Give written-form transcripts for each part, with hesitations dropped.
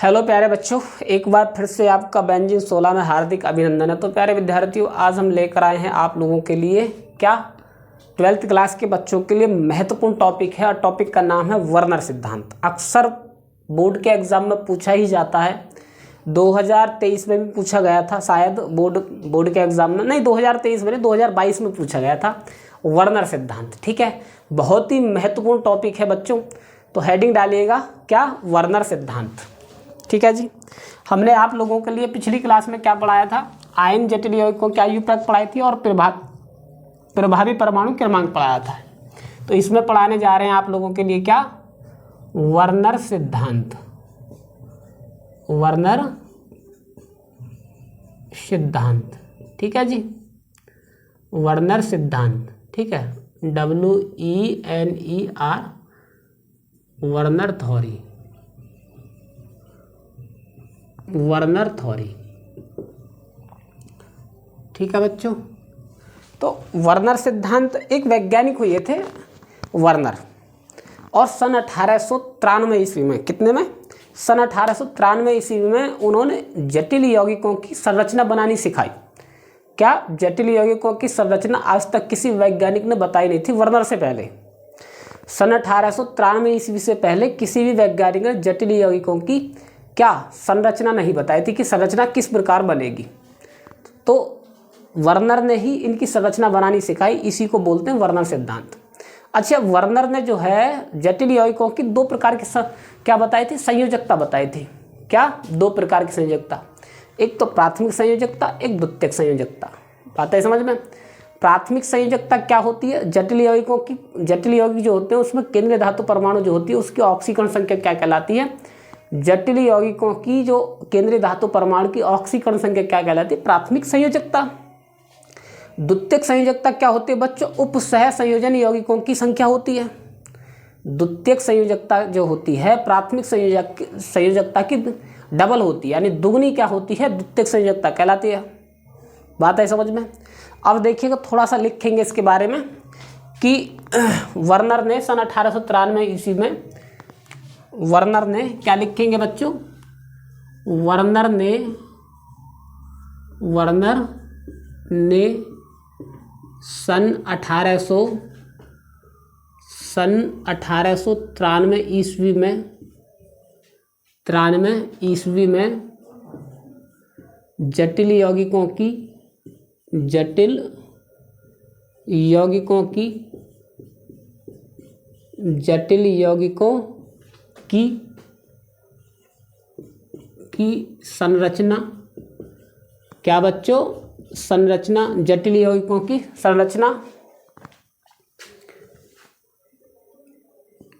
Hello प्यारे बच्चों, एक बार फिर से आपका बेंजिन 16 में हार्दिक अभिनंदन है। तो प्यारे विद्यार्थियों, आज हम लेकर आए हैं आप लोगों के लिए क्या 12th क्लास के बच्चों के लिए महत्वपूर्ण टॉपिक है और टॉपिक का नाम है वर्नर सिद्धांत। अक्सर बोर्ड के एग्जाम में पूछा ही जाता है। 2023 में भी पूछा गया था, शायद बोर्ड के एग्जाम में नहीं, 2023 में नहीं, 2022 में पूछा गया था वर्नर सिद्धांत। ठीक है, बहुत ही महत्वपूर्ण टॉपिक है बच्चों। तो हेडिंग डालिएगा क्या, वर्नर सिद्धांत। ठीक है जी। हमने आप लोगों के लिए पिछली क्लास में क्या पढ़ाया था, आयन जटिल यौगिक को क्या युप्रक पढ़ाई थी और प्रभावी परमाणु क्रमांक पढ़ाया था। तो इसमें पढ़ाने जा रहे हैं आप लोगों के लिए क्या, वर्नर सिद्धांत। वर्नर सिद्धांत, ठीक है जी, वर्नर सिद्धांत। ठीक है, WENER, Werner theory, Werner theory. ठीक है बच्चों, तो वर्नर सिद्धांत एक वैज्ञानिक हुए थे वर्नर, और सन 1893 ईस्वी में, कितने में, सन 1893 ईस्वी में उन्होंने जटिल यौगिकों की संरचना बनानी सिखाई। क्या, जटिल यौगिकों की संरचना आज तक किसी वैज्ञानिक ने बताई नहीं थी वर्नर से पहले। सन 1893 ईस्वी से पहले किसी भी वैज्ञानिक ने जटिल यौगिकों की क्या संरचना नहीं बताई थी कि संरचना किस प्रकार बनेगी। तो वर्नर ने ही इनकी संरचना बनानी सिखाई, इसी को बोलते हैं वर्नर सिद्धांत। अच्छा, वर्नर ने जो है जटिल यौगिकों की दो प्रकार की क्या बताई थी, संयोजकता बताई थी। क्या, दो प्रकार की संयोजकता, एक तो प्राथमिक संयोजकता, एक द्वितीयक संयोजकता। बात है समझ में। प्राथमिक संयोजकता क्या होती है, जटिल यौगिकों की, जटिल यौगिक जो होते हैं उसमें केंद्रीय धातु परमाणु जो होती है उसकी ऑक्सीकरण संख्या क्या कहलाती है। जटिल यौगिकों की जो केंद्रीय धातु परमाणु की ऑक्सीकरण संख्या क्या कहलाती है, प्राथमिक संयोजकता। द्वितीयक संयोजकता क्या होती है बच्चों, उपसह संयोजन यौगिकों की संख्या होती है। द्वितीयक संयोजकता जो होती है प्राथमिक संयोजकता की डबल होती है, यानी दुगनी क्या होती है, द्वितीयक संयोजकता कहलाती है। बात है समझ में। अब देखिएगा, थोड़ा सा लिखेंगे इसके बारे में कि वर्नर ने सन 1893 ईस्वी में, वर्नर ने क्या लिखेंगे बच्चों, वर्नर ने सन 1893 ईस्वी में, 93 ईस्वी में जटिल यौगिकों की संरचना, क्या बच्चों, संरचना, जटिल यौगिकों की संरचना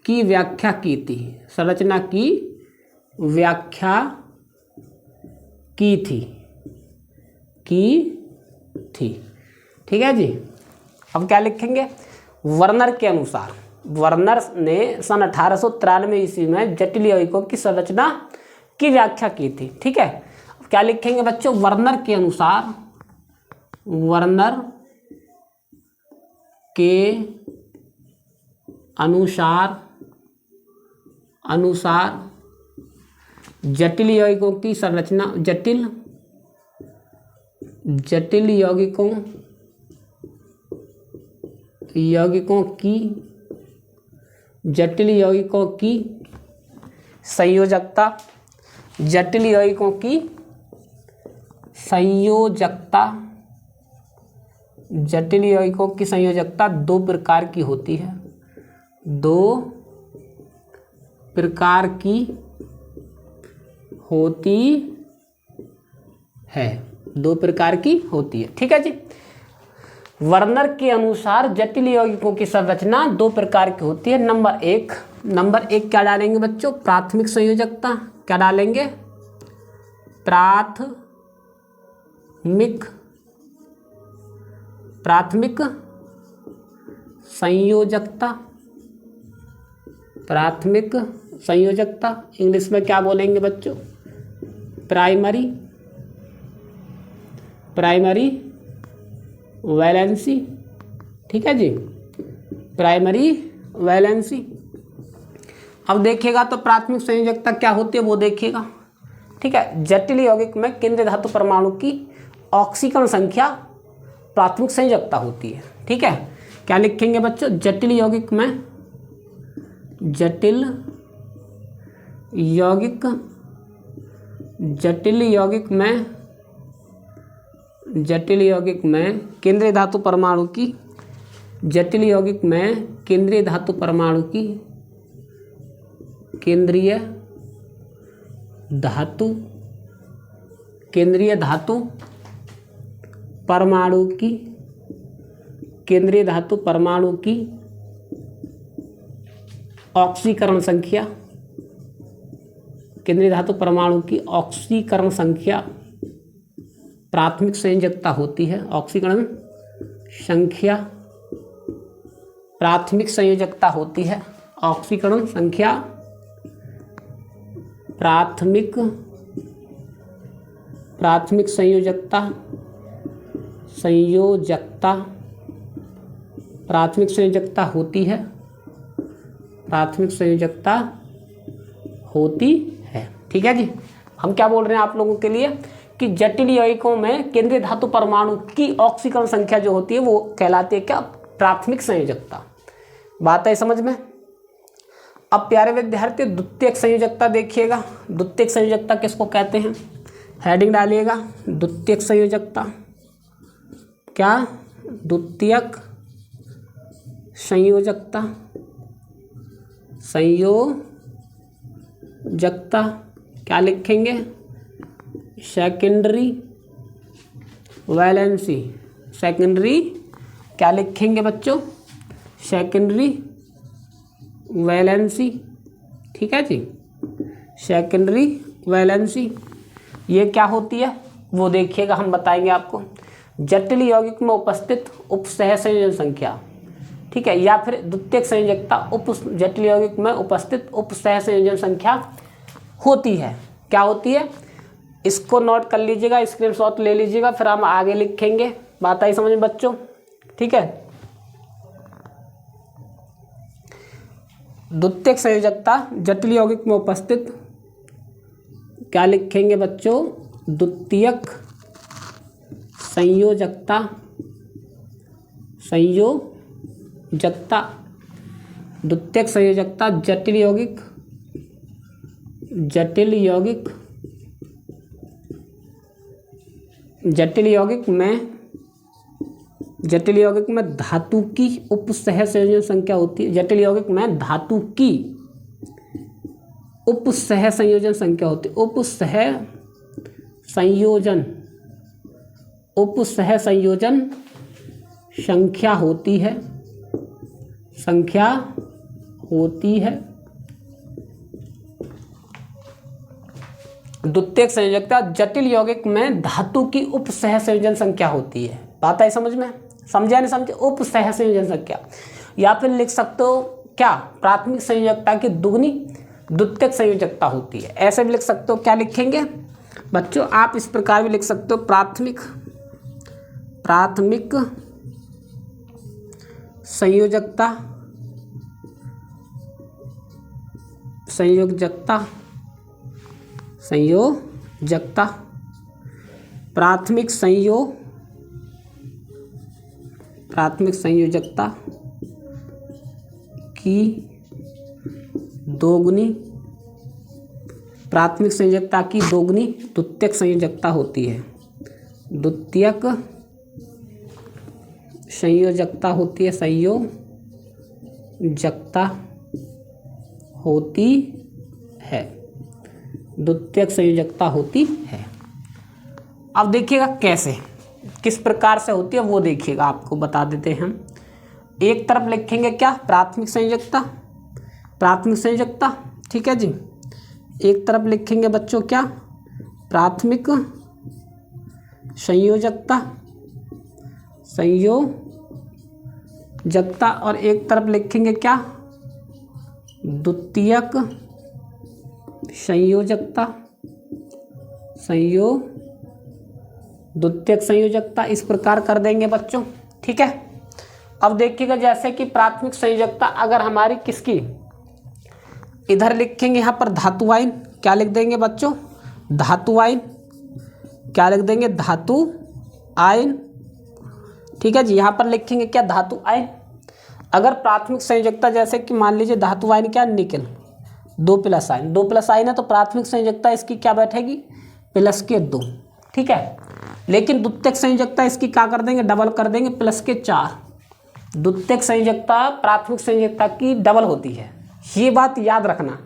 की व्याख्या की थी, संरचना की व्याख्या की थी। ठीक है जी। अब क्या लिखेंगे, वर्नर के अनुसार, वर्नर ने सन 1893 ईस्वी में जटिल यौगिकों की संरचना की व्याख्या की थी। ठीक है, अब क्या लिखेंगे बच्चों, वर्नर के अनुसार, वर्नर के अनुसार जटिल यौगिकों की संरचना, जटिल यौगिकों की संयोजकता, जटिल यौगिकों की संयोजकता दो प्रकार की होती है, दो प्रकार की होती है। ठीक है जी। वर्नर के अनुसार जटिल यौगिकों की संरचना दो प्रकार की होती है। नंबर एक क्या डालेंगे बच्चों, प्राथमिक संयोजकता। क्या डालेंगे, प्राथमिक संयोजकता। इंग्लिश में क्या बोलेंगे बच्चों, प्राइमरी वैलेंसी। ठीक है जी, प्राइमरी वैलेंसी। अब देखिएगा तो प्राथमिक संयोजकता क्या होती है वो देखिएगा। ठीक है। जटिल यौगिक में केंद्रीय धातु परमाणु की ऑक्सीकरण संख्या प्राथमिक संयोजकता होती है। ठीक है, क्या लिखेंगे बच्चों? जटिल यौगिक में, जटिल यौगिक में केंद्रीय धातु परमाणु की, जटिल यौगिक में केंद्रीय धातु परमाणु की, केंद्रीय धातु परमाणु की, केंद्रीय धातु परमाणु की ऑक्सीकरण संख्या, केंद्रीय धातु परमाणु की ऑक्सीकरण संख्या प्राथमिक संयोजकता होती है। ऑक्सीकरण संख्या प्राथमिक संयोजकता होती है। ऑक्सीकरण संख्या प्राथमिक संयोजकता प्राथमिक संयोजकता होती है। प्राथमिक संयोजकता होती है। ठीक है जी। हम क्या बोल रहे हैं आप लोगों के लिए कि जटिल यौगिकों में केंद्रीय धातु परमाणु की ऑक्सीकरण संख्या जो होती है वो कहलाती है क्या? प्राथमिक संयोजकता। बात है समझ में? अब प्यारे विद्यार्थी द्वितीयक संयोजकता देखिएगा। द्वितीयक संयोजकता किसको कहते हैं? हेडिंग डालिएगा, द्वितीयक संयोजकता। क्या? द्वितीयक संयोजकता। संयोजकता क्या लिखेंगे? Secondary valency. सेकेंडरी क्या लिखेंगे बच्चों? Secondary valency. ठीक है जी, सेकेंडरी वैलेंसी ये क्या होती है वो देखिएगा, हम बताएंगे आपको। जटिल यौगिक में उपस्थित उपसह संयोजन संख्या, ठीक है, या फिर द्वितीयक संयोजकता जटिल यौगिक में उपस्थित उपसह संयोजन संख्या होती है। क्या होती है? इसको नोट कर लीजिएगा, स्क्रीनशॉट ले लीजिएगा, फिर हम आगे लिखेंगे। बात आई समझ में बच्चों? ठीक है। द्वितीयक संयोजकता जटिल यौगिक में उपस्थित, क्या लिखेंगे बच्चों? द्वितीयक संयोजकता। द्वितीयक संयोजकता जटिल यौगिक में धातु की उपसह संयोजन संख्या होती है। जटिल यौगिक में धातु की उपसह संयोजन संख्या होती है। उपसह संयोजन संख्या होती है। द्वितीयक संयोजकता जटिल यौगिक में धातु की उपसह संयोजन संख्या होती है। बात आई समझ में? समझा नहीं समझे? उपसह संयोजन संख्या, या फिर लिख सकते हो क्या? प्राथमिक संयोजकता की दुगनी द्वितीयक संयोजकता होती है। ऐसे भी लिख सकते हो। क्या लिखेंगे बच्चों? आप इस प्रकार भी लिख सकते हो, प्राथमिक संयोजकता प्राथमिक संयोजकता की दोगुनी द्वितीयक संयोजकता होती है। द्वितीयक संयोजकता होती है, द्वितीयक संयोजकता होती है। अब देखिएगा कैसे, किस प्रकार से होती है वो देखिएगा, आपको बता देते हैं हम। एक तरफ लिखेंगे क्या? प्राथमिक संयोजकता, ठीक है जी। एक तरफ लिखेंगे बच्चों क्या? प्राथमिक संयोजकता, और एक तरफ लिखेंगे क्या? द्वितीयक संयोजकता, द्वितीयक संयोजकता। इस प्रकार कर देंगे बच्चों, ठीक है। अब देखिएगा जैसे कि प्राथमिक संयोजकता अगर हमारी किसकी, इधर लिखेंगे यहाँ पर धातु आयन, क्या लिख देंगे बच्चों? धातु आयन, क्या लिख देंगे, धातु आयन। ठीक है जी, यहाँ पर लिखेंगे क्या, धातु आयन। अगर प्राथमिक संयोजकता जैसे कि मान लीजिए धातु आयन क्या, निकेल, 2+ आयन, 2+ आयन है तो प्राथमिक संयोजकता इसकी क्या बैठेगी, +2। ठीक है, लेकिन द्वितीयक संयोजकता इसकी क्या कर देंगे, डबल कर देंगे, +4। द्वितीयक संयोजकता प्राथमिक संयोजकता की डबल होती है, ये बात याद रखना।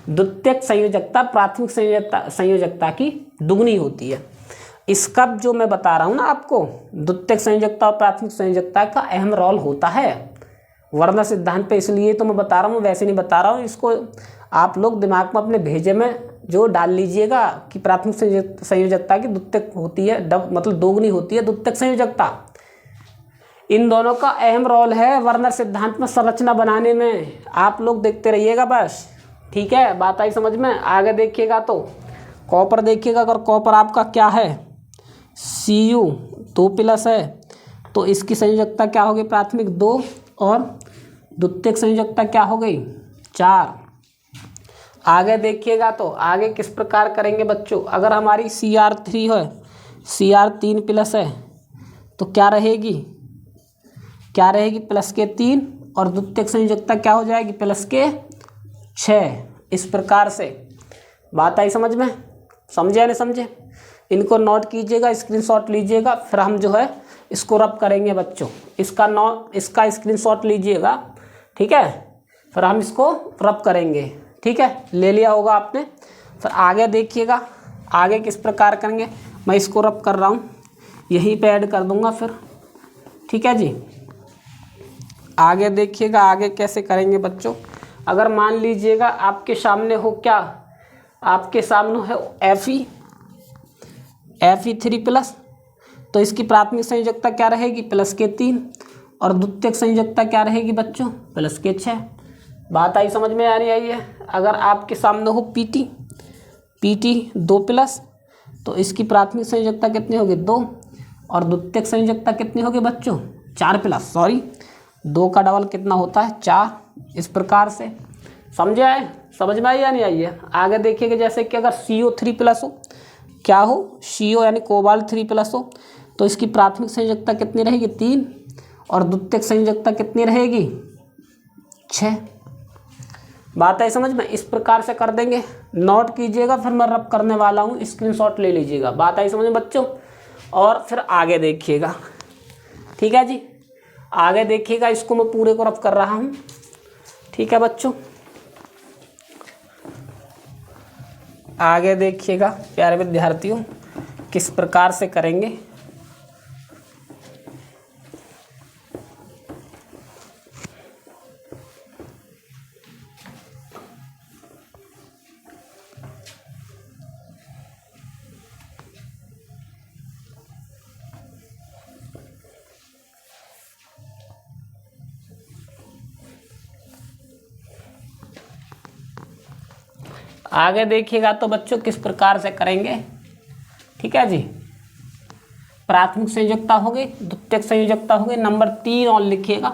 द्वितीयक संयोजकता प्राथमिक संयोजकता की दुगनी होती है। इसका जो मैं बता रहा हूँ ना आपको, द्वितीयक संयोजकता और प्राथमिक संयोजकता का अहम रोल होता है वर्नर सिद्धांत पे, इसलिए तो मैं बता रहा हूँ, वैसे नहीं बता रहा हूँ। इसको आप लोग दिमाग में अपने भेजे में जो डाल लीजिएगा कि प्राथमिक संयोजकता की द्वितीयक होती है, मतलब दोगुनी होती है द्वितीयक संयोजकता। इन दोनों का अहम रोल है वर्नर सिद्धांत में संरचना बनाने में। आप लोग देखते रहिएगा बस, ठीक है, बात आई समझ में। आगे देखिएगा तो कॉपर देखिएगा, अगर कॉपर आपका क्या है, Cu 2+ है तो इसकी संयोजकता क्या होगी, प्राथमिक 2 और द्वितीयक संयोजकता क्या हो गई, 4। आगे देखिएगा तो आगे किस प्रकार करेंगे बच्चों, अगर हमारी Cr3 है, Cr3+ है तो क्या रहेगी, +3 और द्वितीयक संयोजकता क्या हो जाएगी, +6। इस प्रकार से बात आई समझ में, समझे या नहीं समझे। इनको नोट कीजिएगा, स्क्रीनशॉट लीजिएगा, फिर हम जो है इसको रब करेंगे बच्चों। इसका स्क्रीनशॉट लीजिएगा, ठीक है, फिर हम इसको रब करेंगे। ठीक है, ले लिया होगा आपने। फिर आगे देखिएगा, आगे किस प्रकार करेंगे, मैं इसको रब कर रहा हूँ, यहीं पे ऐड कर दूंगा फिर। ठीक है जी, आगे देखिएगा, आगे कैसे करेंगे बच्चों। अगर मान लीजिएगा आपके सामने हो क्या, आपके सामने है Fe3+, तो इसकी प्राथमिक संयोजकता क्या रहेगी, +3 और द्वितीयक संयोजकता क्या रहेगी बच्चों, +6। बात आई समझ में, आ रही आई है। अगर आपके सामने हो Pt 2+, तो इसकी प्राथमिक संयोजकता कितनी होगी, 2 और द्वितीयक संयोजकता कितनी होगी बच्चों, 4+, सॉरी 2 का डबल कितना होता है, 4। इस प्रकार से समझे आए, समझ में आई या नहीं आई है। आगे देखिएगा, जैसे कि अगर CO3+ हो, क्या हो, CO यानी कोबाल्ट 3+ हो, तो इसकी प्राथमिक संयोजकता कितनी रहेगी, 3 और द्वितीयक संयोजकता कितनी रहेगी, 6। बात है समझ में। इस प्रकार से कर देंगे, नोट कीजिएगा, फिर मैं रब करने वाला हूँ, स्क्रीनशॉट ले लीजिएगा। बात आई समझ में बच्चों। और फिर आगे देखिएगा, ठीक है जी, आगे देखिएगा, इसको मैं पूरे को रब कर रहा हूँ। ठीक है बच्चों, आगे देखिएगा प्यारे विद्यार्थियों, किस प्रकार से करेंगे। आगे देखिएगा तो बच्चों किस प्रकार से करेंगे। ठीक है जी, प्राथमिक संयोजकता हो गई, द्वितीयक संयोजकता हो गई, नंबर 3 और लिखिएगा।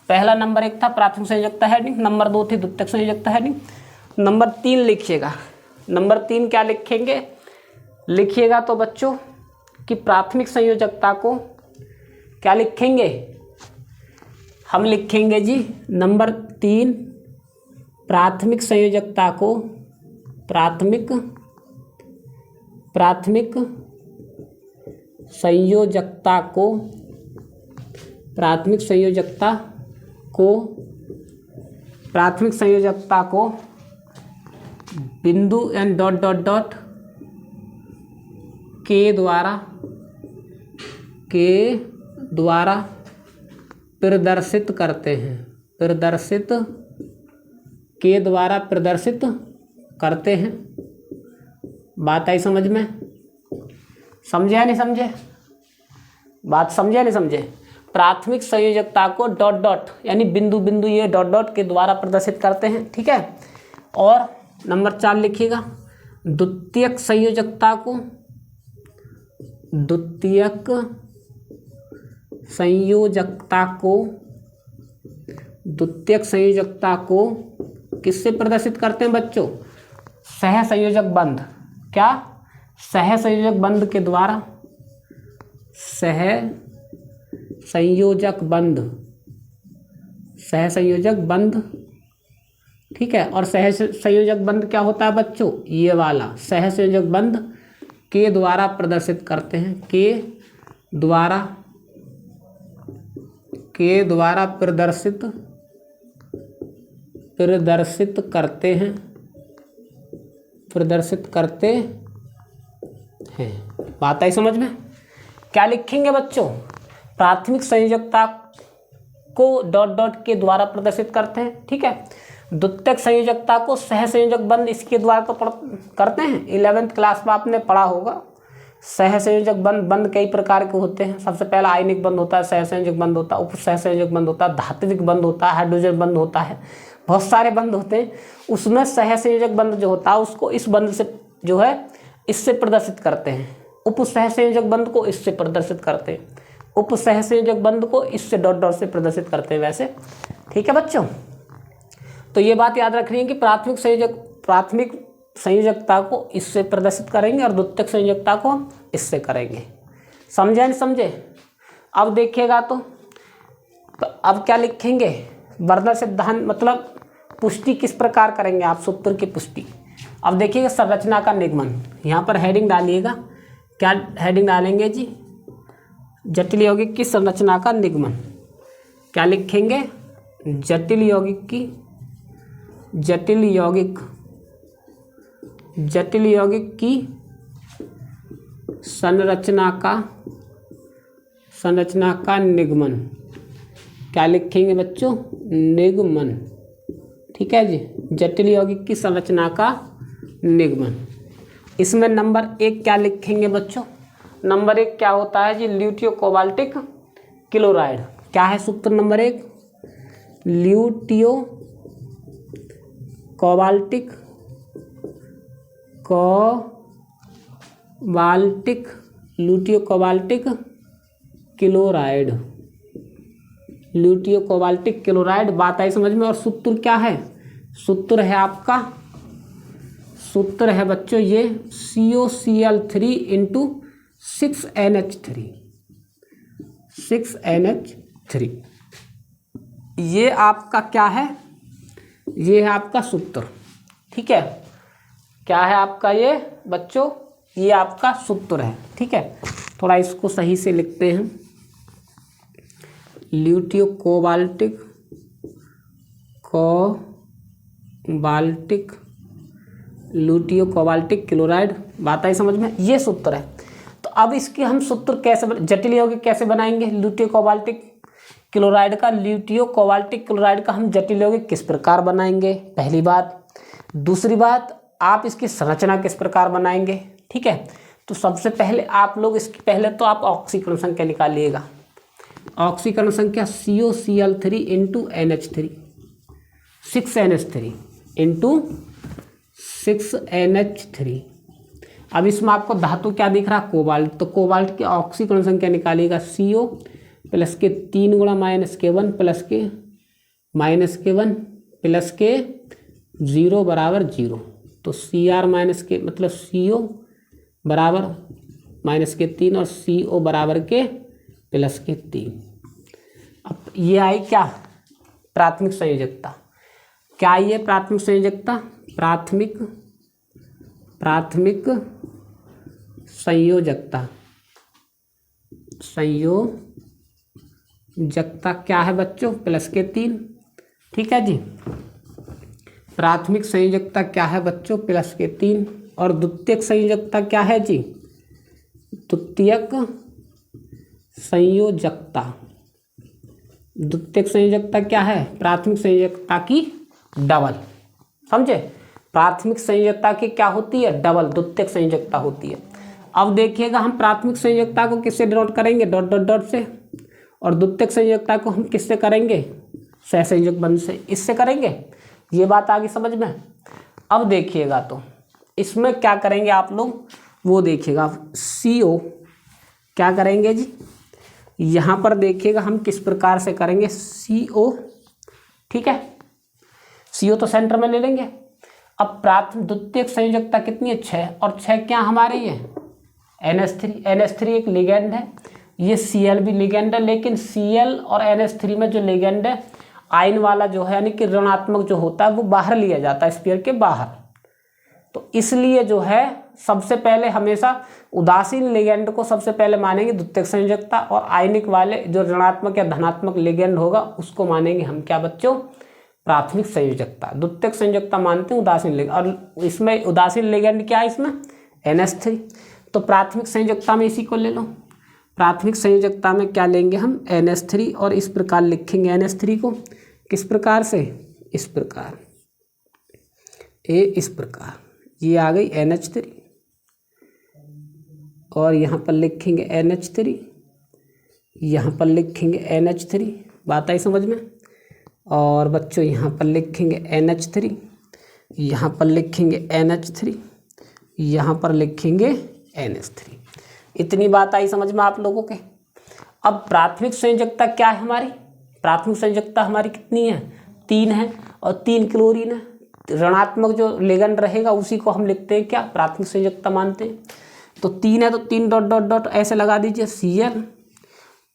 पहला नंबर 1 था प्राथमिक संयोजकता हेडिंग, नंबर 2 थी द्वितीयक संयोजकता हेडिंग, नंबर 3 लिखिएगा। नंबर 3 क्या लिखेंगे, लिखिएगा तो बच्चों कि प्राथमिक संयोजकता को क्या लिखेंगे, हम लिखेंगे जी नंबर 3 प्राथमिक संयोजकता को, प्राथमिक संयोजकता को, प्राथमिक संयोजकता को बिंदु एन डॉट डॉट डॉट के द्वारा प्रदर्शित करते हैं, के द्वारा प्रदर्शित करते हैं। बात आई समझ में, समझे या नहीं समझे, बात समझे या नहीं समझे। प्राथमिक संयोजकता को डॉट डॉट यानी बिंदु बिंदु ये डॉट डॉट के द्वारा प्रदर्शित करते हैं। ठीक है, और नंबर 4 लिखिएगा द्वितीयक संयोजकता को, द्वितीयक संयोजकता को किससे प्रदर्शित करते हैं बच्चों, सह संयोजक बंध, क्या सहसंयोजक बंध के द्वारा, सहसंयोजक बंध, ठीक है। और सहसंयोजक बंध क्या होता है बच्चों, ये वाला सहसंयोजक बंध के द्वारा प्रदर्शित करते हैं, के द्वारा प्रदर्शित करते हैं। बात आई समझ में? क्या लिखेंगे बच्चों, प्राथमिक संयोजकता को डॉट डॉट के द्वारा प्रदर्शित करते हैं, ठीक है। द्वितीयक संयोजकता को सहसंयोजक बंध इसके द्वारा तो करते हैं, 11th क्लास में आपने पढ़ा होगा। सहसंयोजक बंध कई प्रकार के होते हैं। सबसे पहला आयनिक बंध होता है, सहसंयोजक बंध होता है, उप सहसंयोजक बंध होता है, धात्विक बंध होता है, हाइड्रोजन बंध होता है, बहुत सारे बंध होते हैं। उसमें सहसंयोजक बंध जो होता है उसको इस बंध से जो है इससे प्रदर्शित करते हैं, उप सहसंयोजक बंध को इससे प्रदर्शित करते हैं, उप सहसंयोजक बंध को इससे डॉट डॉट से प्रदर्शित करते हैं वैसे, ठीक है बच्चों। तो ये बात याद रखनी है कि प्राथमिक संयोजकता को इससे प्रदर्शित करेंगे और द्वितीयक संयोजकता को इससे करेंगे। समझे नहीं समझे? अब देखिएगा तो अब क्या लिखेंगे, वर्नर सिद्धांत मतलब पुष्टि किस प्रकार करेंगे आप, सूत्र की पुष्टि। अब देखिएगा संरचना का निगमन, यहाँ पर हेडिंग डालिएगा। क्या हेडिंग डालेंगे जी, जटिल यौगिक की संरचना का निगमन। क्या लिखेंगे, जटिल यौगिक की संरचना का निगमन। क्या लिखेंगे बच्चों, निगमन, ठीक है जी, जटिल यौगिक की संरचना का निगमन। इसमें नंबर 1 क्या लिखेंगे बच्चों, नंबर 1 क्या होता है जी, ल्यूटियो कोबाल्टिक क्लोराइड। क्या है सूत्र नंबर 1, ल्यूटियो कोबाल्टिक क्लोराइड। बात आई समझ में? और सूत्र क्या है, सूत्र है आपका, सूत्र है बच्चों ये COCl3 × 6NH3। ये आपका क्या है, ये है आपका सूत्र, ठीक है। क्या है आपका ये बच्चों, ये आपका सूत्र है, ठीक है। थोड़ा इसको सही से लिखते हैं, ल्यूटियो कोबाल्टिक क्लोराइड। बात आई समझ में? ये सूत्र है। तो अब इसके हम सूत्र कैसे जटिल यौगिक कैसे बनाएंगे, ल्यूटियो कोबाल्टिक क्लोराइड का हम जटिल यौगिक किस प्रकार बनाएंगे, पहली बात। दूसरी बात, आप इसकी संरचना किस प्रकार बनाएंगे, ठीक है। तो सबसे पहले आप लोग इसकी तो आप ऑक्सीकरण संख्या निकालिएगा। ऑक्सीकरण संख्या COCl3 × NH3, 6NH3 × 6NH3। अब इसमें आपको धातु क्या दिख रहा, कोबाल्ट। तो कोबाल्ट की ऑक्सीकरण संख्या निकालिएगा, CO प्लस के 3 गुणा -K1 प्लस के -K1 प्लस के 0 बराबर 0। तो Cr माइनस के मतलब CO बराबर -K3 और CO बराबर के +K3। अब ये आई क्या, प्राथमिक संयोजकता। क्या आई है प्राथमिक संयोजकता, प्राथमिक संयोजकता क्या है बच्चों, +K3, ठीक है जी। प्राथमिक संयोजकता क्या है बच्चों, +K3। और द्वितीयक संयोजकता क्या है जी, द्वितीयक संयोजकता क्या है, प्राथमिक संयोजकता की डबल। समझे, प्राथमिक संयोजकता की क्या होती है, डबल, द्वितीयक संयोजकता होती है। अब देखिएगा हम प्राथमिक संयोजकता को किससे डिनोट करेंगे, डॉट डॉट डॉट से, और द्वितीयक संयोजकता को हम किससे करेंगे, सहसंयोजक बंध से, इससे करेंगे। ये बात आगे समझ में। अब देखिएगा तो इसमें क्या करेंगे आप लोग, वो देखिएगा। CO क्या करेंगे जी, यहाँ पर देखिएगा हम किस प्रकार से करेंगे CO, ठीक है। CO तो सेंटर में ले लेंगे। अब प्राथमिक द्वितीयक संयोजकता कितनी है 6, और 6 क्या हमारी है NH3। NH3 एक लिगेंड है, ये Cl भी लिगेंड है, लेकिन Cl और NH3 में जो लिगेंड है आयन वाला जो है यानी कि ऋणात्मक जो होता है वो बाहर लिया जाता है स्फीयर के बाहर। तो इसलिए जो है सबसे पहले हमेशा उदासीन लिगेंड को सबसे पहले मानेंगे द्वितीयक संयोजकता, और आयनिक वाले जो ऋणात्मक या धनात्मक लिगेंड होगा उसको मानेंगे हम क्या बच्चों प्राथमिक संयोजकता। द्वितीयक संयोजकता मानते हैं उदासीन लिगेंड, और इसमें उदासीन लिगेंड क्या है इसमें NH3। तो प्राथमिक संयोजकता में इसी को ले लो। प्राथमिक संयोजकता में क्या लेंगे हम NH3, और इस प्रकार लिखेंगे NH3 को किस प्रकार से, इस प्रकार इस प्रकार, ये आ गई NH3, और यहाँ पर लिखेंगे NH3, यहाँ पर लिखेंगे NH3, बात आई समझ में। और बच्चों यहाँ पर लिखेंगे NH3, यहाँ पर लिखेंगे NH3, यहाँ पर लिखेंगे NH3। इतनी बात आई समझ में आप लोगों के। अब प्राथमिक संयोजकता क्या है हमारी, प्राथमिक संयोजकता हमारी कितनी है 3 है, और 3 क्लोरीन है। ऋणात्मक जो लिगेंड रहेगा उसी को हम लिखते हैं क्या प्राथमिक संयोजकता मानते हैं। तो 3 है तो 3 डॉट डॉट डॉट ऐसे लगा दीजिए Cl,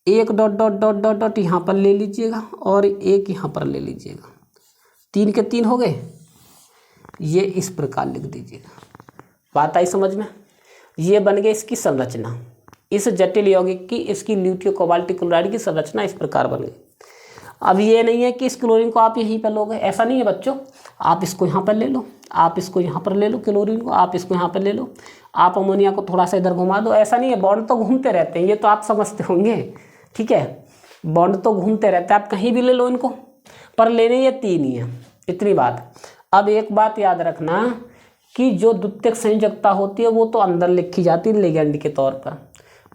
1 dot dot dot dot dot यहाँ पर ले लीजिएगा, और 1 यहाँ पर ले लीजिएगा, 3 के 3 हो गए, ये इस प्रकार लिख दीजिएगा। बात आई समझ में। ये बन गई इसकी संरचना, इस जटिल यौगिक की, इसकी ल्यूटियो कोबाल्टिक क्लोराइड की संरचना इस प्रकार बन गई। अब ये नहीं है कि इस क्लोरीन को आप यहीं पर लोगे, ऐसा नहीं है बच्चों, आप इसको यहाँ पर ले लो, आप इसको यहाँ पर ले लो क्लोरीन को, आप इसको यहाँ पर ले लो, आप अमोनिया को थोड़ा सा इधर घुमा दो, ऐसा नहीं है। बॉन्ड तो घूमते रहते हैं, ये तो आप समझते होंगे, ठीक है, बॉन्ड तो घूमते रहते हैं, आप कहीं भी ले लो इनको, पर लेने ये 3 ही है, इतनी बात। अब एक बात याद रखना कि जो द्वितीयक संयोजकता होती है वो तो अंदर लिखी जाती है लिगेंड के तौर पर,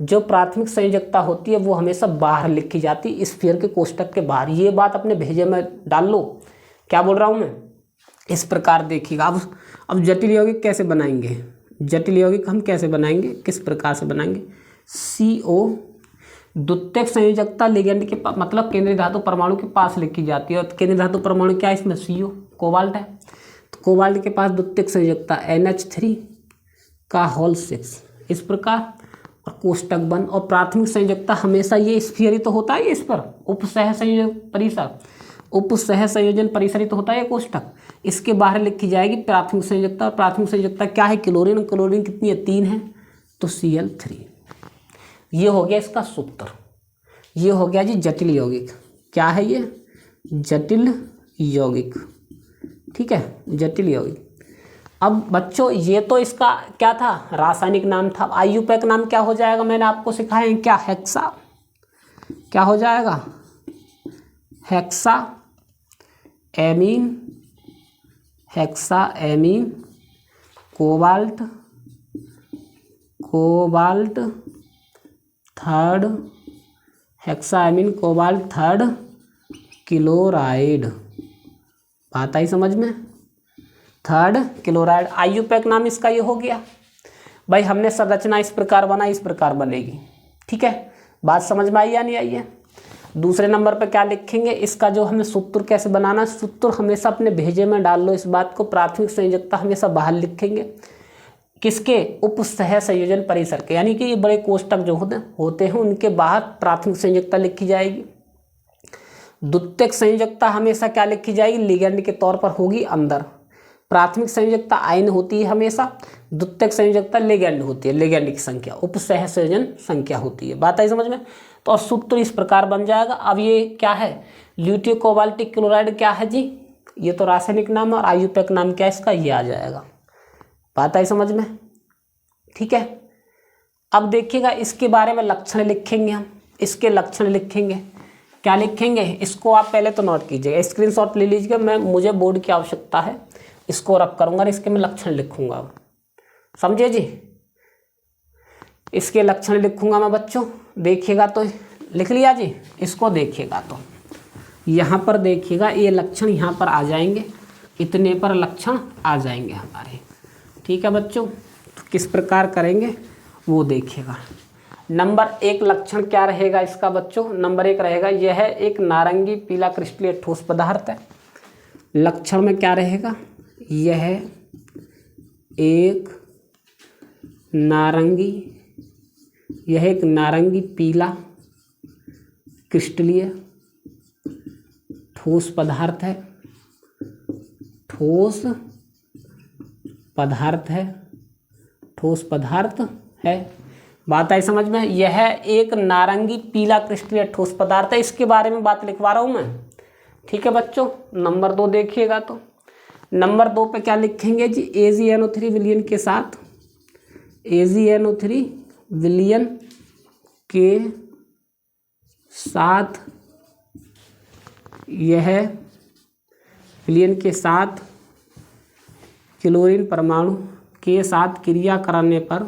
जो प्राथमिक संयोजकता होती है वो हमेशा बाहर लिखी जाती है स्फीयर के कोष्टक के बाहर। ये बात अपने भेजे में डाल लो, क्या बोल रहा हूँ मैं, इस प्रकार देखिएगा। अब जटिल यौगिक कैसे बनाएंगे, जटिल यौगिक हम कैसे बनाएंगे, किस प्रकार से बनाएंगे। CO द्वितीयक संयोजकता लिगेंड के मतलब केंद्रीय धातु परमाणु के पास लिखी जाती है, और केंद्रीय धातु परमाणु क्या है इसमें CO कोबाल्ट है, तो कोबाल्ट के पास द्वितीयक संयोजकता NH3 का होल 6 इस प्रकार, और कोष्टक बंद। और प्राथमिक संयोजकता हमेशा ये स्फीयर तो होता है, इस पर उपसह संयोजन परिसर, उपसह संयोजन परिसर ही तो होता है कोष्टक, इसके बाहर लिखी जाएगी प्राथमिक संयोजकता। और प्राथमिक संयोजकता क्या है क्लोरीन, क्लोरीन कितनी है 3 है, तो Cl3। ये हो गया इसका सूत्र, ये हो गया जी जटिल यौगिक। क्या है ये जटिल यौगिक, ठीक है, जटिल यौगिक। अब बच्चों ये तो इसका क्या था रासायनिक नाम था, IUPAC नाम क्या हो जाएगा, मैंने आपको सिखाया है क्या, हेक्सा, क्या हो जाएगा hexa amine, hexa amine cobalt, cobalt third, hexa amine cobalt third chloride. बात आई समझ में, थर्ड क्लोराइड। IUPAC नाम इसका ये हो गया भाई। हमने संरचना इस प्रकार बनाई, इस प्रकार बनेगी, ठीक है, बात समझ में आई या नहीं आई है। दूसरे नंबर पर क्या लिखेंगे, इसका जो हमें सूत्र कैसे बनाना, सूत्र हमेशा अपने भेजे में डाल लो इस बात को। प्राथमिक संयोजकता हमेशा बाहर लिखेंगे, किसके, उपसह संयोजन परिसर के, यानी कि ये बड़े कोष्टक जो होते हैं उनके बाहर प्राथमिक संयोजकता लिखी जाएगी। द्वितीयक संयोजकता हमेशा क्या लिखी जाएगी, लिगेंड के तौर पर होगी अंदर। प्राथमिक संयोजकता आयन होती है हमेशा, द्वितीयक संयोजकता लिगेंड होती है, लिगेंड की संख्या उपसह संयोजन संख्या होती है। बात आई समझ में। तो और सूत्र इस प्रकार बन जाएगा। अब ये क्या है, ल्यूटियो कोबाल्टिक क्लोराइड क्या है जी, ये तो रासायनिक नाम है, और IUPAC नाम क्या है इसका, ये आ जाएगा। बात आई समझ में, ठीक है। अब देखिएगा इसके बारे में लक्षण लिखेंगे हम, इसके लक्षण लिखेंगे, क्या लिखेंगे, इसको आप पहले तो नोट कीजिएगा, स्क्रीनशॉट ले लीजिएगा। मुझे बोर्ड की आवश्यकता है, इसको रब करूँगा और इसके मैं लक्षण लिखूँगा, समझिए जी। इसके लक्षण लिखूँगा मैं बच्चों, देखिएगा तो लिख लिया जी। इसको देखिएगा तो यहाँ पर देखिएगा, ये लक्षण यहाँ पर आ जाएंगे, इतने पर लक्षण आ जाएंगे हमारे, ठीक है बच्चों। तो किस प्रकार करेंगे वो देखिएगा। नंबर 1 लक्षण क्या रहेगा इसका बच्चों, नंबर 1 रहेगा यह है एक नारंगी पीला क्रिस्टलीय ठोस पदार्थ है। लक्षण में क्या रहेगा, यह एक नारंगी पीला क्रिस्टलीय ठोस पदार्थ है। बात आई समझ में? यह एक नारंगी पीला क्रिस्टलीय ठोस पदार्थ है। इसके बारे में बात लिखवा रहा हूँ मैं, ठीक है बच्चों। नंबर 2 देखिएगा, तो नंबर 2 पे क्या लिखेंगे जी? AgNO3 विलयन के साथ, AgNO3 विलयन के साथ, यह विलयन के साथ क्लोरीन परमाणु के साथ क्रिया कराने पर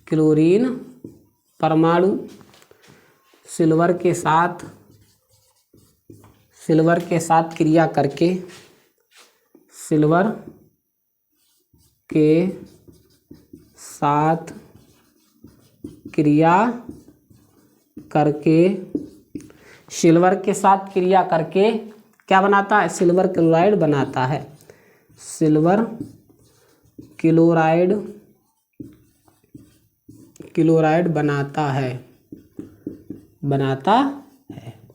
क्लोरीन परमाणु सिल्वर के साथ क्रिया करके क्या बनाता है? सिल्वर क्लोराइड बनाता है। सिल्वर क्लोराइड बनाता है।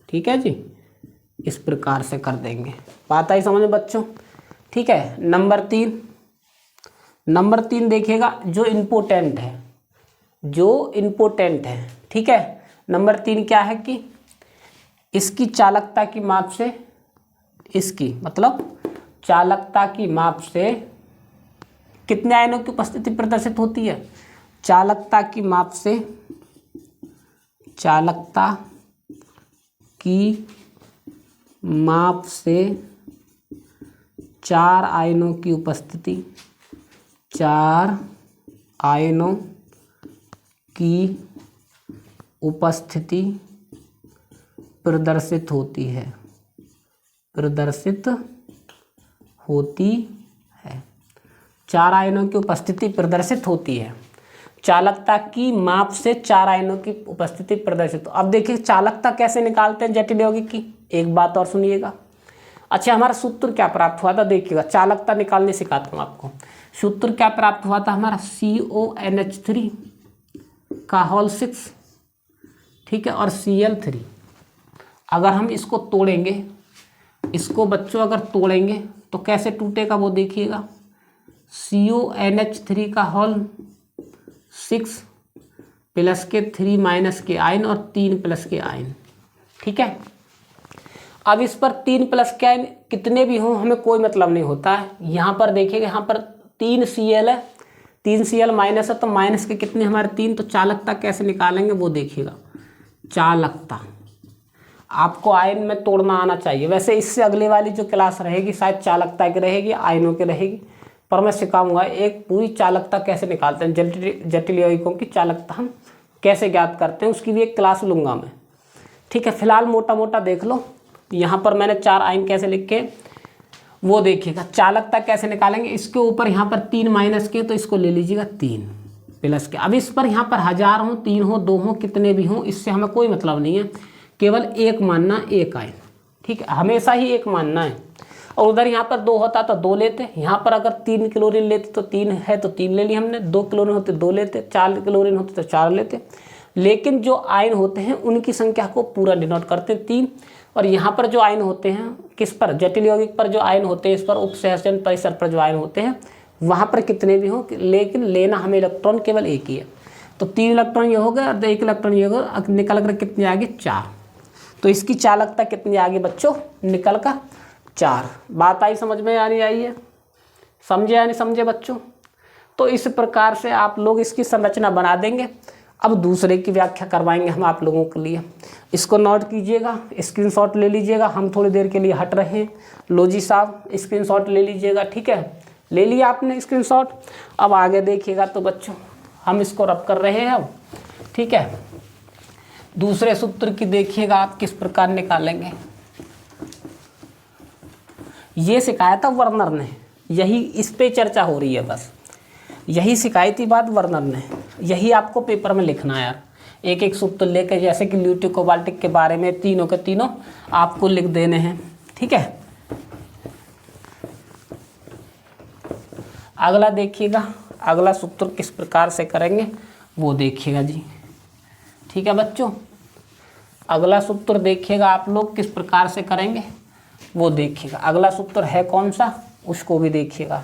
ठीक है जी, इस प्रकार से कर देंगे। बात आई समझ में बच्चों? ठीक है। नंबर 3 देखिएगा, जो इम्पोर्टेंट है, ठीक है। नंबर 3 क्या है कि इसकी चालकता की माप से, चालकता की माप से कितने आयनों की उपस्थिति प्रदर्शित होती है? चालकता की माप से 4 आयनों की उपस्थिति, 4 आयनों की उपस्थिति प्रदर्शित होती है। 4 आयनों की उपस्थिति प्रदर्शित होती है। चालकता की माप से 4 आयनों की उपस्थिति प्रदर्शित। अब देखिए चालकता कैसे निकालते हैं जटिल यौगिक की, एक बात और सुनिएगा। अच्छा, हमारा सूत्र क्या प्राप्त हुआ था? देखिएगा, चालकता निकालने सिखाता हूँ आपको। सूत्र क्या प्राप्त हुआ था हमारा? CONH3 का होल 6, ठीक है, और Cl3। अगर हम इसको तोड़ेंगे, इसको बच्चों अगर तोड़ेंगे तो कैसे टूटेगा वो देखिएगा। CONH3 का होल 6 प्लस के 3 माइनस के आयन और 3 प्लस के आयन, ठीक है। अब इस पर 3 प्लस के आयन कितने भी हों हमें कोई मतलब नहीं होता है। यहाँ पर देखिएगा, यहाँ पर 3 Cl है, 3 Cl माइनस है, तो माइनस के कितने हमारे 3। तो चालकता कैसे निकालेंगे वो देखिएगा। चालकता आपको आयन में तोड़ना आना चाहिए। वैसे इससे अगले वाली जो क्लास रहेगी शायद चालकता की रहेगी, आयनों की रहेगी, पर मैं सिखाऊंगा एक पूरी चालकता कैसे निकालते हैं, जटिल यौगिकों की चालकता हम कैसे ज्ञात करते हैं, उसकी भी एक क्लास लूँगा मैं, ठीक है। फिलहाल मोटा मोटा देख लो, यहाँ पर मैंने 4 आयन कैसे लिखे वो देखिएगा। चालकता कैसे निकालेंगे, इसके ऊपर यहाँ पर 3 माइनस के, तो इसको ले लीजिएगा 3 प्लस के। अब इस पर यहाँ पर 1000 हो, 3 हो, 2 हो, कितने भी हों, इससे हमें कोई मतलब नहीं है, केवल एक मानना, एक आयन, ठीक है, हमेशा ही एक मानना है। और उधर यहाँ पर 2 होता तो 2 लेते, यहाँ पर अगर 3 क्लोरीन लेते तो 3 है तो 3 ले ली हमने, 2 क्लोरीन होते 2 लेते, 4 क्लोरीन होते तो 4 लेते। लेकिन जो आयन होते हैं उनकी संख्या को पूरा डिनोट करते हैं 3। और यहाँ पर जो आयन होते हैं किस पर, जटिल यौगिक पर जो आयन होते हैं, इस पर उपसहचन परिसर पर जो आयन होते हैं वहाँ पर कितने भी हों, लेकिन लेना हमें इलेक्ट्रॉन केवल एक ही है। तो 3 इलेक्ट्रॉन ये हो गया और 1 इलेक्ट्रॉन ये हो गया, निकल कर कितने आगे 4। तो इसकी चालकता कितनी आगे बच्चों, निकल कर 4। बात आई समझ में? आ रही आई है, समझे या नहीं समझे बच्चों? तो इस प्रकार से आप लोग इसकी संरचना बना देंगे। अब दूसरे की व्याख्या करवाएंगे हम आप लोगों के लिए, इसको नोट कीजिएगा, स्क्रीनशॉट ले लीजिएगा। हम थोड़ी देर के लिए हट रहे हैं, लो जी साहब स्क्रीनशॉट ले लीजिएगा, ठीक है, ले लिया आपने स्क्रीनशॉट। अब आगे देखिएगा तो बच्चों हम इसको रब कर रहे हैं अब, ठीक है। दूसरे सूत्र की देखिएगा आप किस प्रकार निकालेंगे। ये सिखाया था वर्नर ने, यही इस पे चर्चा हो रही है, बस यही सिखाई थी बात वर्नर ने, यही आपको पेपर में लिखना है यार। एक एक सूत्र लेकर, जैसे कि ल्यूटिक कोबाल्टिक के बारे में तीनों के तीनों आपको लिख देने हैं, ठीक है। अगला देखिएगा, अगला सूत्र किस प्रकार से करेंगे वो देखिएगा जी, ठीक है बच्चों। अगला सूत्र देखिएगा आप लोग किस प्रकार से करेंगे वो देखिएगा। अगला सूत्र है कौन सा उसको भी देखिएगा,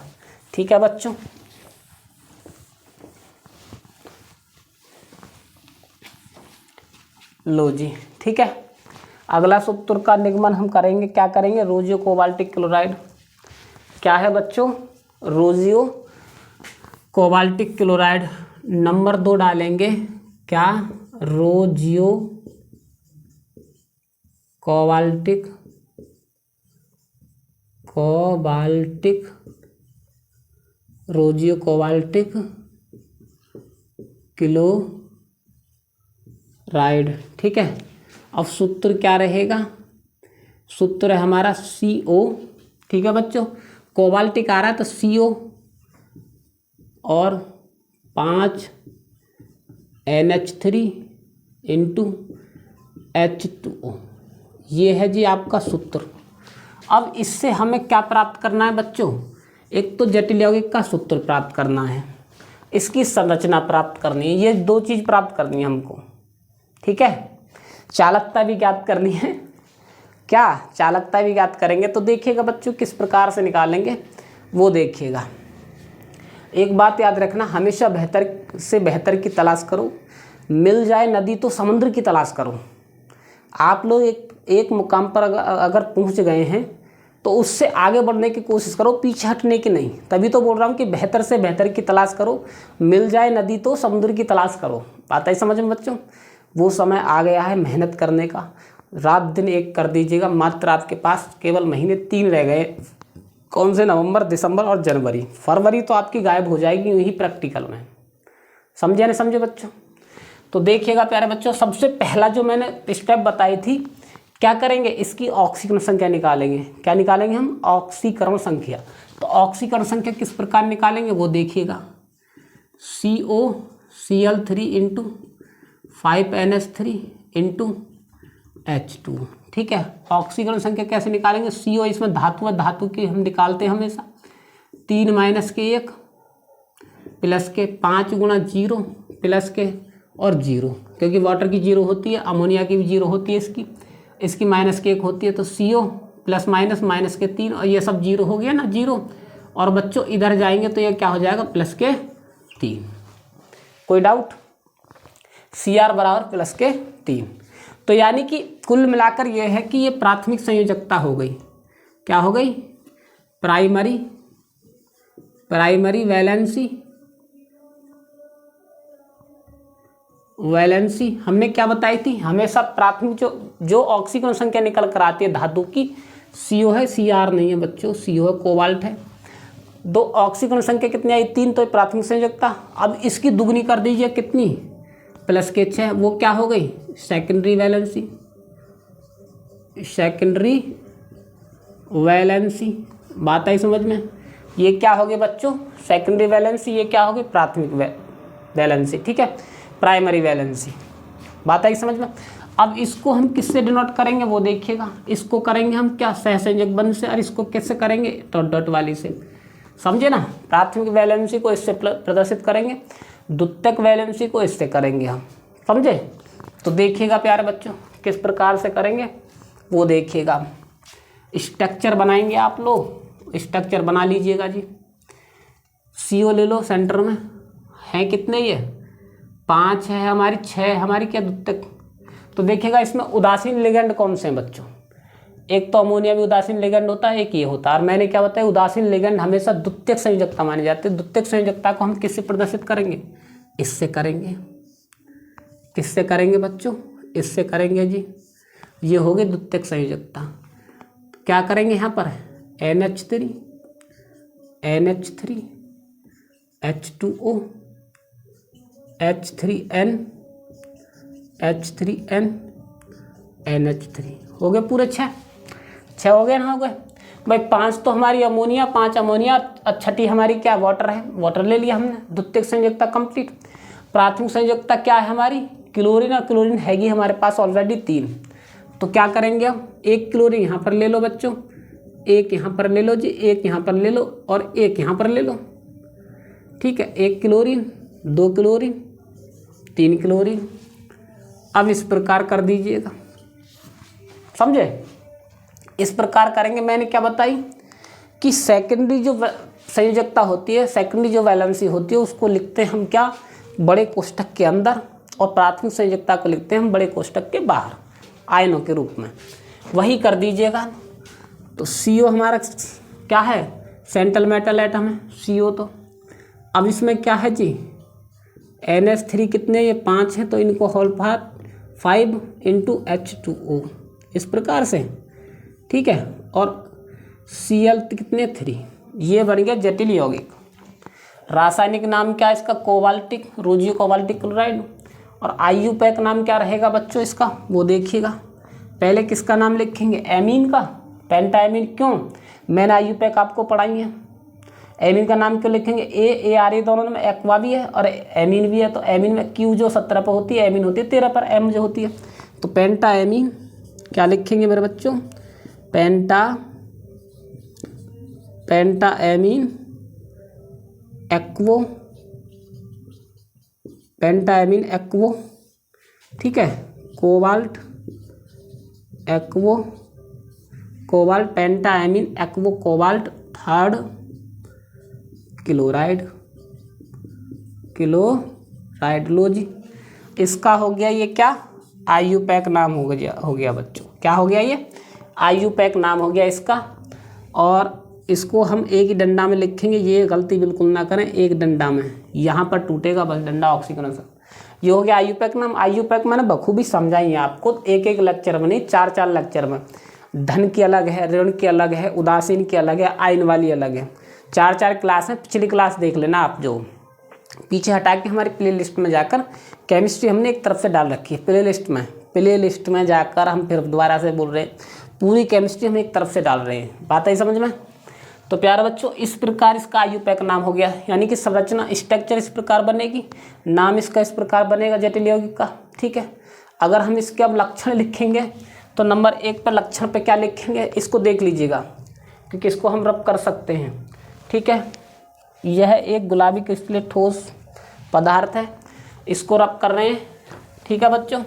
ठीक है बच्चों। लो जी, ठीक है। अगला सूत्र का निगमन हम करेंगे, क्या करेंगे, रोजियो कोबाल्टिक क्लोराइड। क्या है बच्चों, रोजियो कोबाल्टिक क्लोराइड। नंबर 2 डालेंगे, क्या, रोजियो कोबाल्टिक रोजियो कोबाल्टिक क्लोराइड, ठीक है। अब सूत्र क्या रहेगा, सूत्र है हमारा CO, ठीक है बच्चों। कोबाल्टिक आ रहा है तो CO और 5 NH3 इंटू H2O, ये है जी आपका सूत्र। अब इससे हमें क्या प्राप्त करना है बच्चों, एक तो जटिल यौगिक का सूत्र प्राप्त करना है, इसकी संरचना प्राप्त करनी है, ये 2 चीज़ प्राप्त करनी है हमको, ठीक है। चालकता भी ज्ञात करनी है, क्या, चालकता भी ज्ञात करेंगे। तो देखिएगा बच्चों किस प्रकार से निकालेंगे वो देखिएगा। एक बात याद रखना, हमेशा बेहतर से बेहतर की तलाश करो, मिल जाए नदी तो समुद्र की तलाश करो। आप लोग एक मुकाम पर अगर पहुंच गए हैं तो उससे आगे बढ़ने की कोशिश करो, पीछे हटने की नहीं। तभी तो बोल रहा हूँ कि बेहतर से बेहतर की तलाश करो, मिल जाए नदी तो समुद्र की तलाश करो। बात है समझ में बच्चों, वो समय आ गया है मेहनत करने का, रात दिन एक कर दीजिएगा। मात्र आपके पास केवल महीने 3 रह गए, कौन से, नवंबर, दिसंबर और जनवरी। फरवरी तो आपकी गायब हो जाएगी यही प्रैक्टिकल में, समझे नहीं समझे बच्चों। तो देखिएगा प्यारे बच्चों, सबसे पहला जो मैंने स्टेप बताई थी, क्या करेंगे, इसकी ऑक्सीकरण संख्या निकालेंगे। क्या निकालेंगे हम, ऑक्सीकरण संख्या। तो ऑक्सीकरण संख्या किस प्रकार निकालेंगे वो देखिएगा, COCl3 into 5NH3 into H2, ठीक है। ऑक्सीकरण संख्या कैसे निकालेंगे, CO इसमें धातु है, धातु की हम निकालते हैं हमेशा 3 - के 1 प्लस के 5 गुणा 0 प्लस के और 0, क्योंकि वाटर की 0 होती है, अमोनिया की भी 0 होती है, इसकी माइनस के 1 होती है। तो CO प्लस माइनस के 3 और ये सब 0 हो गया ना, 0। और बच्चों इधर जाएंगे तो ये क्या हो जाएगा, प्लस के 3। कोई डाउट, Cr बराबर प्लस के 3। तो यानी कि कुल मिलाकर ये है कि ये प्राथमिक संयोजकता हो गई, क्या हो गई, प्राइमरी वैलेंसी हमने क्या बताई थी, हमेशा प्राथमिक जो ऑक्सीकरण संख्या निकल कर आती है धातु की, CO है, Cr नहीं है बच्चों, CO है, कोबाल्ट है। 2 ऑक्सीकरण संख्या कितनी आई, 3, तो प्राथमिक संयोजकता। अब इसकी दुगनी कर दीजिए, कितनी, प्लस के 6, वो क्या हो गई, सेकेंडरी वैलेंसी। बात आई समझ में, ये क्या हो गई बच्चों, सेकेंडरी वैलेंसी, ये क्या हो गई, प्राथमिक वैलेंसी, ठीक है, प्राइमरी वैलेंसी। बात आई समझ में। अब इसको हम किससे डिनोट करेंगे वो देखिएगा, इसको करेंगे हम क्या, सहसंयोजक बंध से, और इसको किससे करेंगे, डॉट वाली से, समझे ना। प्राथमिक वैलेंसी को इससे प्रदर्शित करेंगे, द्वितीयक वैलेंसी को इससे करेंगे हम, समझे। तो देखिएगा प्यारे बच्चों किस प्रकार से करेंगे वो देखिएगा। स्ट्रक्चर बनाएंगे आप लोग, स्ट्रक्चर बना लीजिएगा जी। CO ले लो, सेंटर में है कितने, ये 5 है हमारी, 6 हमारी क्या, द्वितीयक। तो देखिएगा इसमें उदासीन लिगेंड कौन से हैं बच्चों, एक तो अमोनिया भी उदासीन लिगेंड होता है, एक ये होता है। और मैंने क्या बताया, उदासीन लिगेंड हमेशा द्वितीयक संयोजकता माने जाते हैं। द्वितीयक संयोजकता को हम किससे प्रदर्शित करेंगे, इससे करेंगे। किससे करेंगे बच्चों, इससे करेंगे जी, ये होगी द्वितीयक संयोजकता। क्या करेंगे यहाँ पर, NH3 H2O H3N H3N NH3 हो गए पूरे 6 हो गए ना, हो गए भाई। 5 तो हमारी अमोनिया, 5 अमोनिया, छठी हमारी क्या वाटर है, वाटर ले लिया हमने। द्वितीयक संयोजकता कंप्लीट। प्राथमिक संयोजकता क्या है हमारी, क्लोरीन, और क्लोरीन हैगी हमारे पास ऑलरेडी 3। तो क्या करेंगे हम, 1 क्लोरीन यहाँ पर ले लो बच्चों, 1 यहाँ पर ले लो जी, 1 यहाँ पर ले लो और 1 यहाँ पर ले लो, ठीक है। 1 क्लोरीन, 2 क्लोरीन, 3 क्लोरीन। अब इस प्रकार कर दीजिएगा, समझे। इस प्रकार करेंगे, मैंने क्या बताई कि सेकेंडरी जो संयोजकता होती है, सेकेंडरी जो वैलेंसी होती है, उसको लिखते हैं हम क्या, बड़े कोष्ठक के अंदर, और प्राथमिक संयोजकता को लिखते हैं हम बड़े कोष्ठक के बाहर आयनों के रूप में। वही कर दीजिएगा। तो CO हमारा क्या है, सेंट्रल मेटल एटम है CO। तो अब इसमें क्या है जी, NH3 कितने, ये 5 है, तो इनको होल पार 5 × H2O इस प्रकार से, ठीक है। और Cl कितने 3, ये बन गया जटिल यौगिक। रासायनिक नाम क्या है इसका, कोबाल्टिक, रोजियो कोबाल्टिक क्लोराइड। और IUPAC नाम क्या रहेगा बच्चों इसका, वो देखिएगा। पहले किसका नाम लिखेंगे, एमीन का, पेंटाएमीन। क्यों, मैंने IUPAC आपको पढ़ाई है। एमीन का नाम क्यों लिखेंगे, AR दोनों में एक्वा भी है और एमीन भी है। तो एमीन में Q जो 17 पर होती है, एमीन होती है 13 पर, M जो होती है। तो पेंटाएमीन क्या लिखेंगे मेरे बच्चों, पेंटाएमीन एक्वो, पेंटाएमीन एक्वो, ठीक है। Cobalt aquo, cobalt, pentaammine aquo cobalt, 3rd chloride, लो जी। इसका हो गया ये क्या, IUPAC नाम हो गया बच्चों। क्या हो गया, ये IUPAC नाम हो गया इसका। और इसको हम एक ही डंडा में लिखेंगे, ये गलती बिल्कुल ना करें, एक डंडा में, यहाँ पर टूटेगा बस डंडा ऑक्सीकरण से। ये हो गया IUPAC नाम। IUPAC मैंने बखूबी समझाई है आपको, एक लेक्चर में नहीं, 4 लेक्चर में। धन की अलग है, ऋण की अलग है, उदासीन की अलग है, आयन वाली अलग है। 4 क्लास में, पिछली क्लास देख लेना आप, जो पीछे हटा के हमारी प्ले लिस्ट में जाकर, केमिस्ट्री हमने एक तरफ से डाल रखी है प्ले लिस्ट में जाकर हम फिर दोबारा से बोल रहे हैं, पूरी केमिस्ट्री हम एक तरफ से डाल रहे हैं। बात आई समझ में। तो प्यारे बच्चों, इस प्रकार इसका IUPAC नाम हो गया, यानी कि संरचना स्ट्रक्चर इस प्रकार बनेगी, नाम इसका इस प्रकार बनेगा जटिल यौगिक का, ठीक है। अगर हम इसके अब लक्षण लिखेंगे तो नंबर 1 पर लक्षण पे क्या लिखेंगे, इसको देख लीजिएगा, क्योंकि इसको हम रब कर सकते हैं, ठीक है। यह एक गुलाबी क्रिस्टलीय ठोस पदार्थ है, इसको रब कर रहे हैं, ठीक है बच्चों।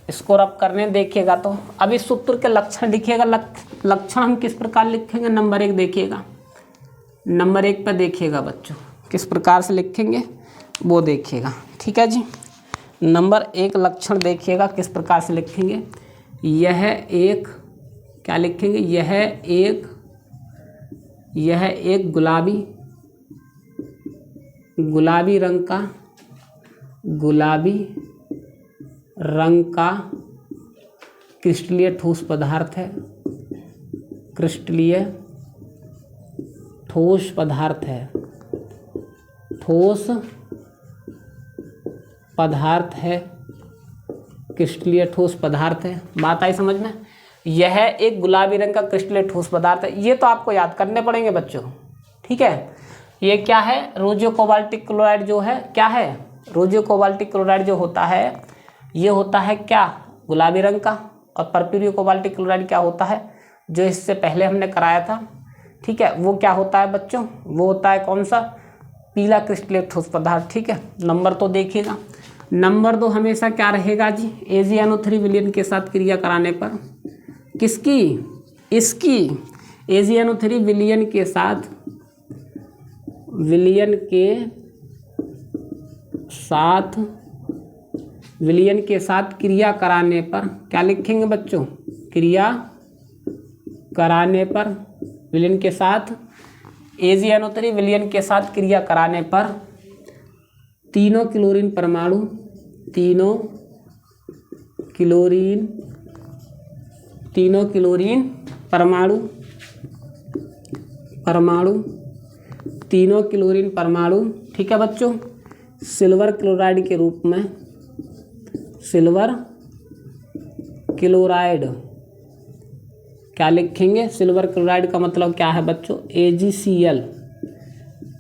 इसको रब करने देखिएगा। तो अब इस सूत्र के लक्षण लिखिएगा। लक्षण हम किस प्रकार लिखेंगे, नंबर 1 देखिएगा, नंबर 1 पर देखिएगा बच्चों, किस प्रकार से लिखेंगे वो देखिएगा, ठीक है जी। नंबर 1 लक्षण देखिएगा किस प्रकार से लिखेंगे। यह एक क्या लिखेंगे, यह एक गुलाबी रंग का क्रिस्टलीय ठोस पदार्थ है, क्रिस्टलीय ठोस पदार्थ है, क्रिस्टलीय ठोस पदार्थ है। बात आई समझ में। यह एक गुलाबी रंग का क्रिस्टलीय ठोस पदार्थ है, ये तो आपको याद करने पड़ेंगे बच्चों, ठीक है। ये क्या है, रोजियो कोबाल्टिक क्लोराइड जो है, क्या है, रोजियो कोबाल्टिक क्लोराइड जो होता है, ये होता है क्या, गुलाबी रंग का। और परप्यूरियो कोबाल्टिक क्लोराइड क्या होता है, जो इससे पहले हमने कराया था, ठीक है, वो क्या होता है बच्चों, वो होता है कौन सा, पीला क्रिस्टलीय ठोस पदार्थ, ठीक है। नंबर तो देखिएगा। नंबर 2 हमेशा क्या रहेगा जी, AgNO3 विलयन के साथ क्रिया कराने पर, किसकी, इसकी AgNO3 विलयन के साथ क्रिया कराने पर क्या लिखेंगे बच्चों, क्रिया कराने पर, विलयन के साथ AgNO3 विलयन के साथ क्रिया कराने पर तीनों क्लोरीन परमाणु तीनों क्लोरीन परमाणु, ठीक है बच्चों, सिल्वर क्लोराइड के रूप में, सिल्वर क्लोराइड क्या लिखेंगे, सिल्वर क्लोराइड का मतलब क्या है बच्चों, AgCl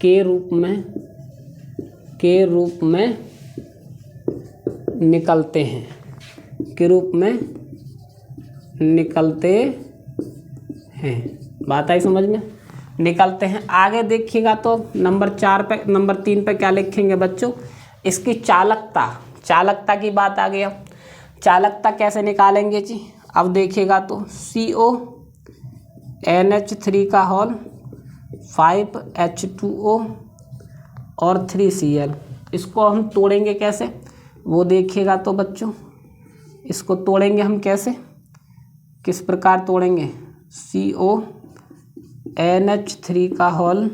के रूप में निकलते हैं, के रूप में निकलते हैं। बात आई समझ में, निकलते हैं। आगे देखिएगा तो नंबर 3 पे क्या लिखेंगे बच्चों, इसकी चालकता, चालकता की बात आ गया। चालकता कैसे निकालेंगे जी, अब देखिएगा तो CONH3 का होल 5H2O और 3Cl, इसको हम तोड़ेंगे कैसे वो देखिएगा तो बच्चों, इसको तोड़ेंगे हम कैसे, किस प्रकार तोड़ेंगे, CONH3 का होल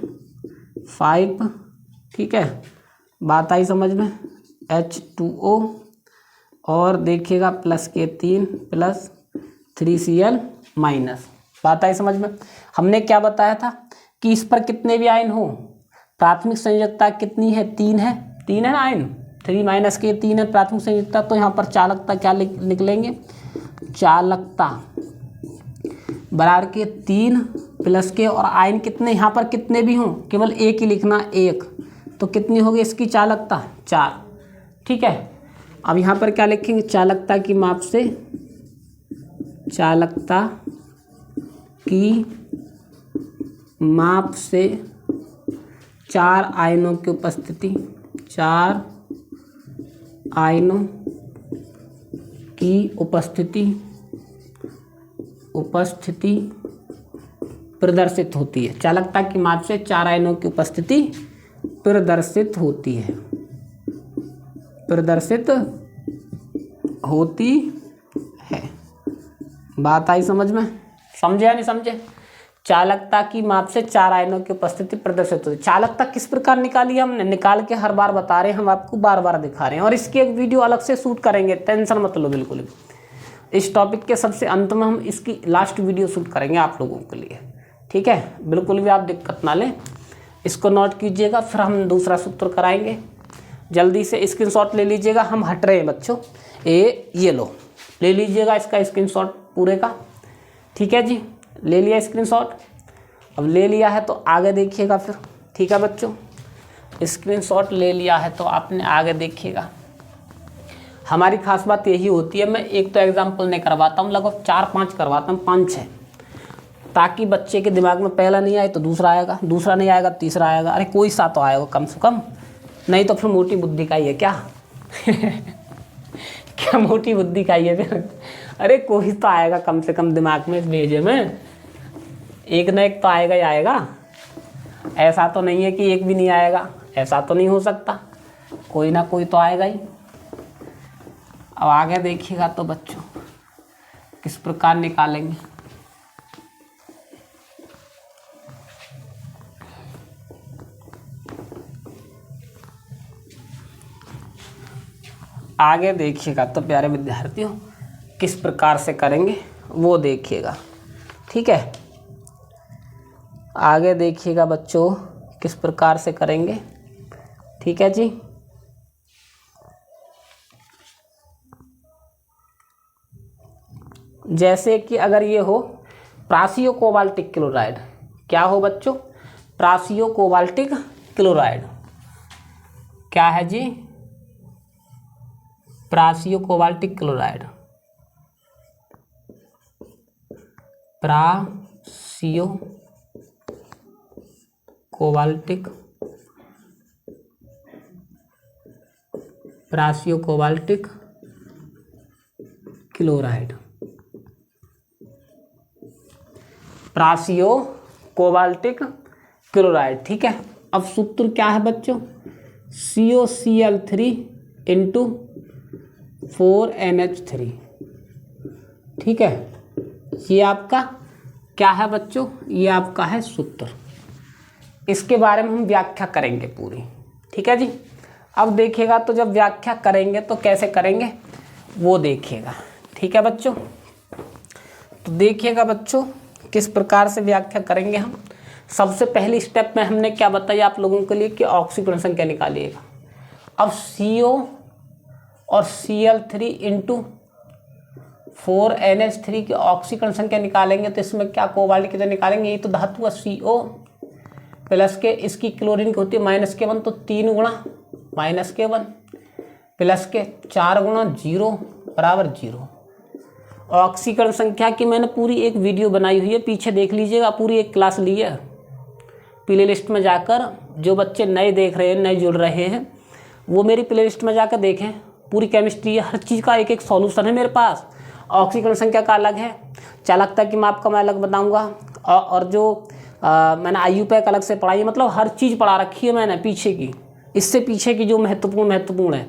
5, ठीक है, बात आई समझ में, H2O और देखिएगा प्लस के 3 प्लस 3Cl माइनस। बात आई समझ में। हमने क्या बताया था कि इस पर कितने भी आयन हो, प्राथमिक संयोजकता कितनी है, 3 है, 3 है ना आयन, 3 माइनस के 3 है प्राथमिक संयोजकता, तो यहाँ पर चालकता क्या निकलेंगे, चालकता बराबर के 3 प्लस के, और आयन कितने, यहाँ पर कितने भी हों केवल एक ही लिखना, 1, तो कितनी होगी इसकी चालकता, 4, ठीक है। अब यहाँ पर क्या लिखेंगे, चालकता की माप से, चालकता की माप से 4 आयनों की उपस्थिति, 4 आयनों की उपस्थिति प्रदर्शित होती है। चालकता की माप से 4 आयनों की उपस्थिति प्रदर्शित होती है, प्रदर्शित होती है। बात आई समझ में, समझे या नहीं समझे। चालकता की माप से 4 आयनों की उपस्थिति प्रदर्शित होती है। चालकता किस प्रकार निकाली हमने, निकाल के हर बार बता रहे हैं हम आपको, बार बार दिखा रहे हैं, और इसकी एक वीडियो अलग से शूट करेंगे, टेंशन मत लो बिल्कुल भी। इस टॉपिक के सबसे अंत में हम इसकी लास्ट वीडियो शूट करेंगे आप लोगों के लिए, ठीक है, बिल्कुल भी आप दिक्कत ना लें, इसको नोट कीजिएगा, फिर हम दूसरा सूत्र कराएंगे। जल्दी से स्क्रीनशॉट ले लीजिएगा, हम हट रहे हैं बच्चों, ये लो, ले लीजिएगा इसका स्क्रीनशॉट पूरे का, ठीक है जी, ले लिया स्क्रीनशॉट। अब ले लिया है तो आगे देखिएगा फिर, ठीक है बच्चों, स्क्रीनशॉट ले लिया है तो आपने आगे देखिएगा। हमारी खास बात यही होती है, मैं एक तो एग्जाम्पल नहीं करवाता हूँ, लगभग 4-5 करवाता हूँ, 5-6, ताकि बच्चे के दिमाग में पहला नहीं आए तो दूसरा आएगा, दूसरा नहीं आएगा तीसरा आएगा, अरे कोई सा तो आएगा कम से कम, नहीं तो फिर मोटी बुद्धि का ही है क्या क्या मोटी बुद्धि का ही है फिर, अरे कोई तो आएगा कम से कम दिमाग में, इस भेजे में एक न एक तो आएगा ही आएगा, ऐसा तो नहीं है कि एक भी नहीं आएगा, ऐसा तो नहीं हो सकता, कोई ना कोई तो आएगा ही। अब आगे देखिएगा तो बच्चों किस प्रकार निकालेंगे, आगे देखिएगा तो प्यारे विद्यार्थियों किस प्रकार से करेंगे वो देखिएगा, ठीक है, आगे देखिएगा बच्चों किस प्रकार से करेंगे, ठीक है जी। जैसे कि अगर ये हो प्रासियो कोबाल्टिक क्लोराइड, क्या हो बच्चों, प्रासियो कोबाल्टिक क्लोराइड, क्या है जी, praseo cobaltic chloride, praseo cobaltic chloride, praseo cobaltic chloride, ठीक है। अब सूत्र क्या है बच्चों, COCl3 इंटू 4NH3, ठीक है, ये आपका क्या है बच्चों, ये आपका है सूत्र, इसके बारे में हम व्याख्या करेंगे पूरी, ठीक है जी। अब देखिएगा तो जब व्याख्या करेंगे तो कैसे करेंगे वो देखिएगा, ठीक है बच्चों। तो देखिएगा बच्चों किस प्रकार से व्याख्या करेंगे हम। सबसे पहली स्टेप में हमने क्या बताया आप लोगों के लिए कि ऑक्सीकरण संख्या निकालिएगा, अब CO और Cl3 इंटू 4NH3 की ऑक्सीकरण संख्या निकालेंगे तो इसमें क्या कोबाल्ट की तो निकालेंगे, ये तो धातु है CO प्लस के इसकी क्लोरीन की होती है -K1, तो 3 गुणा -K1 प्लस के 4 गुणा 0 बराबर 0। ऑक्सीकरण संख्या की मैंने पूरी एक वीडियो बनाई हुई है, पीछे देख लीजिएगा, पूरी एक क्लास ली है प्ले लिस्ट में जाकर। जो बच्चे नए देख रहे हैं, नए जुड़ रहे हैं, वो मेरी प्ले लिस्ट में जाकर देखें, पूरी केमिस्ट्री है, हर चीज़ का एक एक सॉल्यूशन है मेरे पास। ऑक्सीकरण संख्या का अलग है, चालकता की माप का मैं अलग बताऊंगा, और जो मैंने IUPAC अलग से पढ़ाई है, मतलब हर चीज़ पढ़ा रखी है मैंने पीछे की, इससे पीछे की जो महत्वपूर्ण है।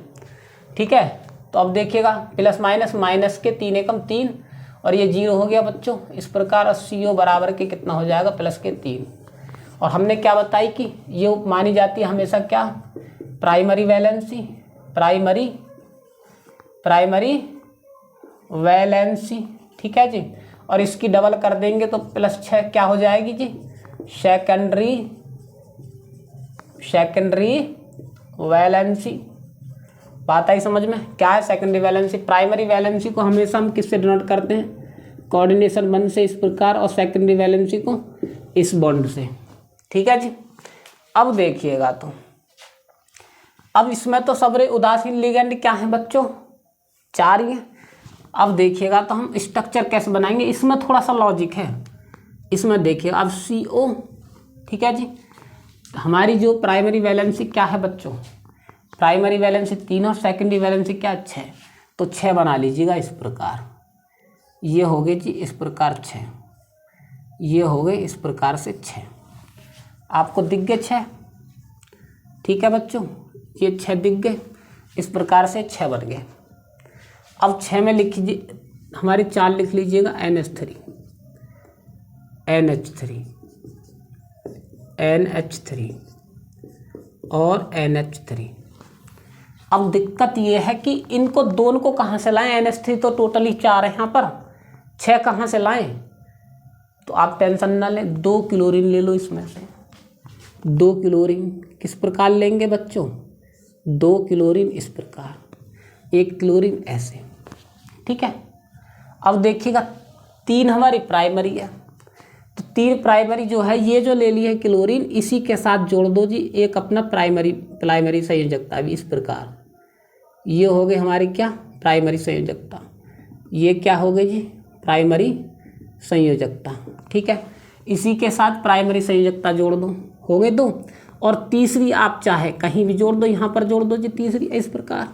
ठीक है, तो अब देखिएगा प्लस माइनस के 3 एकम 3 और ये 0 हो गया बच्चों। इस प्रकार CO बराबर के कितना हो जाएगा, प्लस के 3। और हमने क्या बताई कि ये मानी जाती है हमेशा क्या, प्राइमरी वैलेंसी। ठीक है जी, और इसकी डबल कर देंगे तो +6 क्या हो जाएगी जी, सेकेंडरी वैलेंसी। बात आई समझ में, क्या है सेकेंडरी वैलेंसी। प्राइमरी वैलेंसी को हमेशा हम किससे डिनोट करते हैं, कोऑर्डिनेशन 1 से इस प्रकार, और सेकेंडरी वैलेंसी को इस बॉन्ड से। ठीक है जी, अब देखिएगा तो अब इसमें तो सबरे उदासीन लिगेंड क्या है बच्चों, 4 ही है। अब देखिएगा तो हम स्ट्रक्चर कैसे बनाएंगे, इसमें थोड़ा सा लॉजिक है। इसमें देखिए अब CO, ठीक है जी, हमारी जो प्राइमरी वैलेंसी क्या है बच्चों, प्राइमरी वैलेंसी 3 और सेकेंडरी वैलेंसी क्या 6, तो 6 बना लीजिएगा इस प्रकार। ये हो गए जी इस प्रकार 6, ये हो गए इस प्रकार से 6। आपको दिख गए 6, ठीक है बच्चों, ये 6 दिख गए, इस प्रकार से 6 बन गए। अब 6 में लिख लीजिए, हमारी 4 लिख लीजिएगा NH3 और NH3। अब दिक्कत ये है कि इनको दोनों को कहाँ से लाएं, NH3 तो टोटली 4 है यहाँ पर, 6 कहाँ से लाएं, तो आप टेंशन ना लें, 2 क्लोरीन ले लो इसमें से। 2 क्लोरीन किस प्रकार लेंगे बच्चों, 2 क्लोरीन इस प्रकार, 1 क्लोरीन ऐसे। ठीक है, अब देखिएगा 3 हमारी प्राइमरी है, तो 3 प्राइमरी जो है, ये जो ले ली है क्लोरीन, इसी के साथ जोड़ दो जी एक अपना प्राइमरी संयोजकता भी इस प्रकार। ये हो गई हमारी क्या, प्राइमरी संयोजकता। ये क्या हो गई जी, प्राइमरी संयोजकता। ठीक है, इसी के साथ प्राइमरी संयोजकता जोड़ दो, हो गए 2। और तीसरी आप चाहे कहीं भी जोड़ दो, यहाँ पर जोड़ दो जी तीसरी इस प्रकार।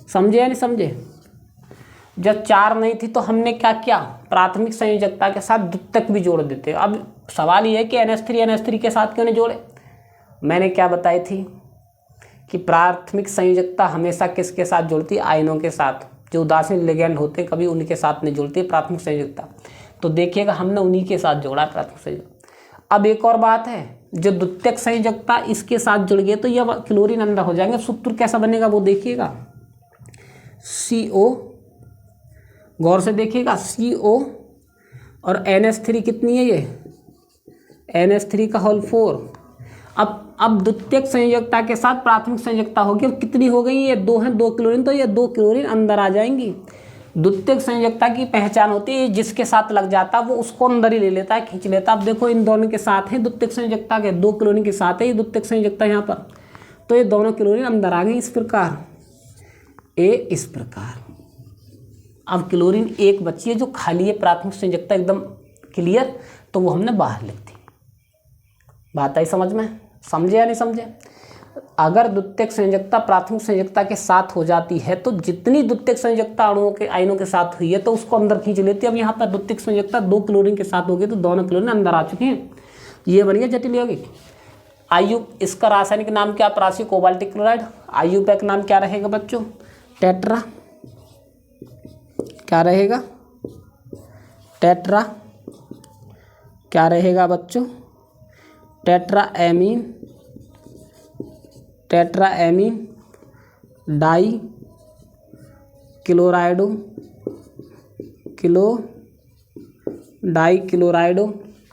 समझे या नहीं समझे। जब 4 नहीं थी तो हमने क्या किया, प्राथमिक संयोजकता के साथ द्वितीयक भी जोड़ देते। अब सवाल ये है कि NH3 के साथ क्यों नहीं जोड़े। मैंने क्या बताई थी कि प्राथमिक संयोजकता हमेशा किसके साथ जुड़ती है, आयनों के साथ। जो उदासीन लिगेंड होते हैं कभी उनके साथ नहीं जुड़ती प्राथमिक संयोजकता। तो देखिएगा हमने उन्हीं के साथ जोड़ा प्राथमिक संयोजकता। अब एक और बात है, जो द्वितीयक संयोजकता इसके साथ जुड़ गए तो यह क्लोरीन अंदर हो जाएंगे। सूत्र कैसा बनेगा वो देखिएगा, CO, गौर से देखिएगा, CO और NH3 कितनी है, ये NH3 का होल 4। अब द्वितीयक संयोजकता के साथ प्राथमिक संयोजकता होगी, अब कितनी हो गई, ये 2 हैं, 2 क्लोरीन, तो ये 2 क्लोरीन अंदर आ जाएंगी। द्वितीयक संयोजकता की पहचान होती है, जिसके साथ लग जाता है वो उसको अंदर ही ले लेता है, खींच लेता है। अब देखो इन दोनों के साथ है द्वितीयक संयोजकता के, 2 क्लोरीन के साथ है ये द्वितीयक संयोजकता यहाँ पर, तो ये दोनों क्लोरीन अंदर आ गई इस प्रकार, इस प्रकार। अब क्लोरीन एक बची है जो खाली है, प्राथमिक संयोजकता एकदम क्लियर, तो वो हमने बाहर लिख दी। बात आई समझ में, समझे या नहीं समझे। अगर द्वितीयक संयोजकता प्राथमिक संयोजकता के साथ हो जाती है तो जितनी द्वितीयक संयोजकता अणुओं के आयनों के साथ हुई है तो उसको अंदर खींच लेती है। अब यहाँ पर द्वितीयक संयोजकता 2 क्लोरीन के साथ हो गई तो दोनों क्लोरीन अंदर आ चुके हैं, ये बन गया जटिल यौगिक। इसका रासायनिक नाम क्या, प्रासी कोबाल्टिक क्लोराइड। IUPAC नाम क्या रहेगा बच्चों, टेट्रा, क्या रहेगा, टेट्रा, क्या रहेगा बच्चों, टेट्राएमीन डाई क्लोराइडो,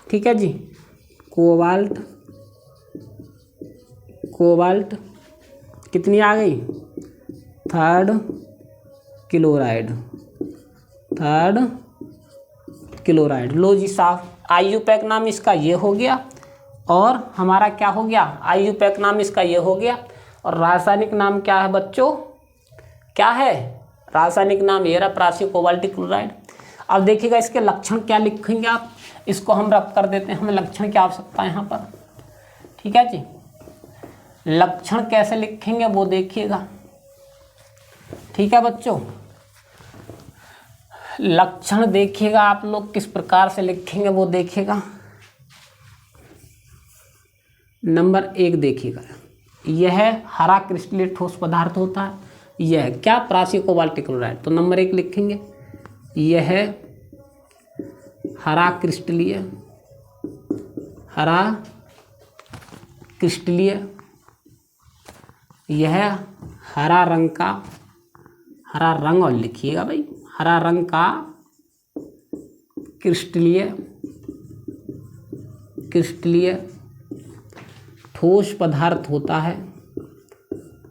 ठीक है जी, कोबाल्ट, कितनी आ गई, थर्ड क्लोराइड। लो जी साहब, आईयूपैक नाम इसका ये हो गया और हमारा क्या हो गया, आईयूपैक नाम इसका ये हो गया। और रासायनिक नाम क्या है बच्चों, क्या है रासायनिक नाम, ये रहा प्रासी कोबाल्टिक क्लोराइड। अब देखिएगा इसके लक्षण क्या लिखेंगे आप, इसको हम रब कर देते हैं, हमें लक्षण की आवश्यकता है यहाँ पर, ठीक है जी। लक्षण कैसे लिखेंगे वो देखिएगा, ठीक है बच्चों। लक्षण देखिएगा आप लोग किस प्रकार से लिखेंगे वो देखिएगा। नंबर 1 देखिएगा, यह हरा क्रिस्टलीय ठोस पदार्थ होता है, यह क्या, प्रासी कोबाल्टिक क्लोराइड। तो नंबर 1 लिखेंगे, यह हरा क्रिस्टलीय यह हरा रंग और लिखिएगा भाई, हरा रंग का क्रिस्टलीय ठोस पदार्थ होता है,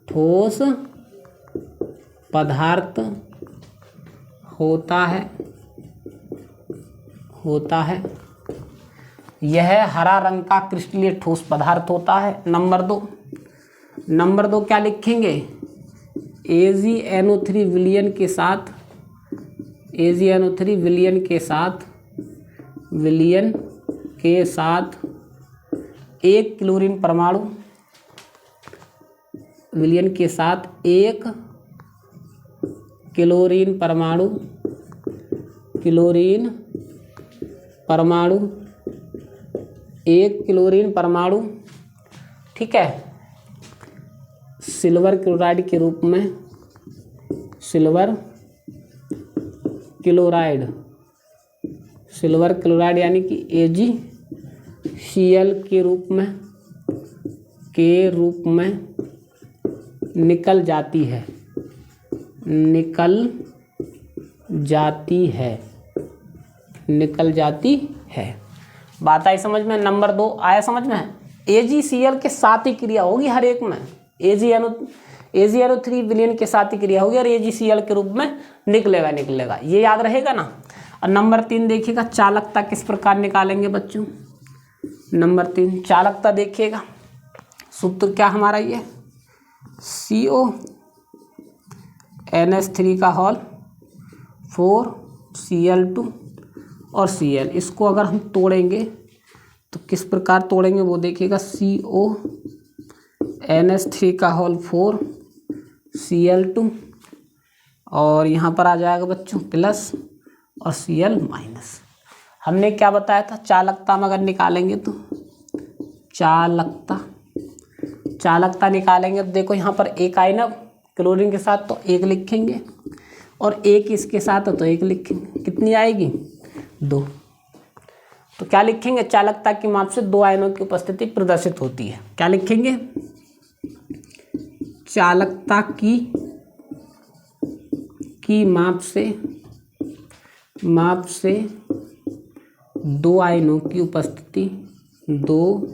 ठोस पदार्थ होता है। यह हरा रंग का क्रिस्टलीय ठोस पदार्थ होता है। नंबर 2 क्या लिखेंगे, AgNO3 विलयन के साथ एक क्लोरीन परमाणु, विलयन के साथ एक क्लोरीन परमाणु, ठीक है, सिल्वर क्लोराइड के रूप में, सिल्वर क्लोराइड यानी कि AgCl के रूप में निकल जाती है। बात आई समझ में, नंबर 2 आया समझ में। AgCl के साथ ही क्रिया होगी हर एक में, AgNO3 विलयन के साथ ही क्रिया होगी और AgCl के रूप में निकलेगा, ये याद रहेगा ना। और नंबर 3 देखिएगा, चालकता किस प्रकार निकालेंगे बच्चों। नंबर 3 चालकता देखिएगा, सूत्र क्या हमारा, ये CONH3 का होल 4 Cl2 और Cl, इसको अगर हम तोड़ेंगे तो किस प्रकार तोड़ेंगे वो देखिएगा, CONH3 का होल 4 Cl2 और यहाँ पर आ जाएगा बच्चों प्लस और Cl माइनस। हमने क्या बताया था, चालकता में अगर निकालेंगे तो चालकता निकालेंगे तो देखो यहाँ पर एक आई ना क्लोरीन के साथ तो 1 लिखेंगे और एक इसके साथ तो 1 लिखेंगे, कितनी आएगी 2। तो क्या लिखेंगे, चालकता की माप से 2 आयनों की उपस्थिति प्रदर्शित होती है। क्या लिखेंगे, चालकता की माप से 2 आयनों की उपस्थिति, 2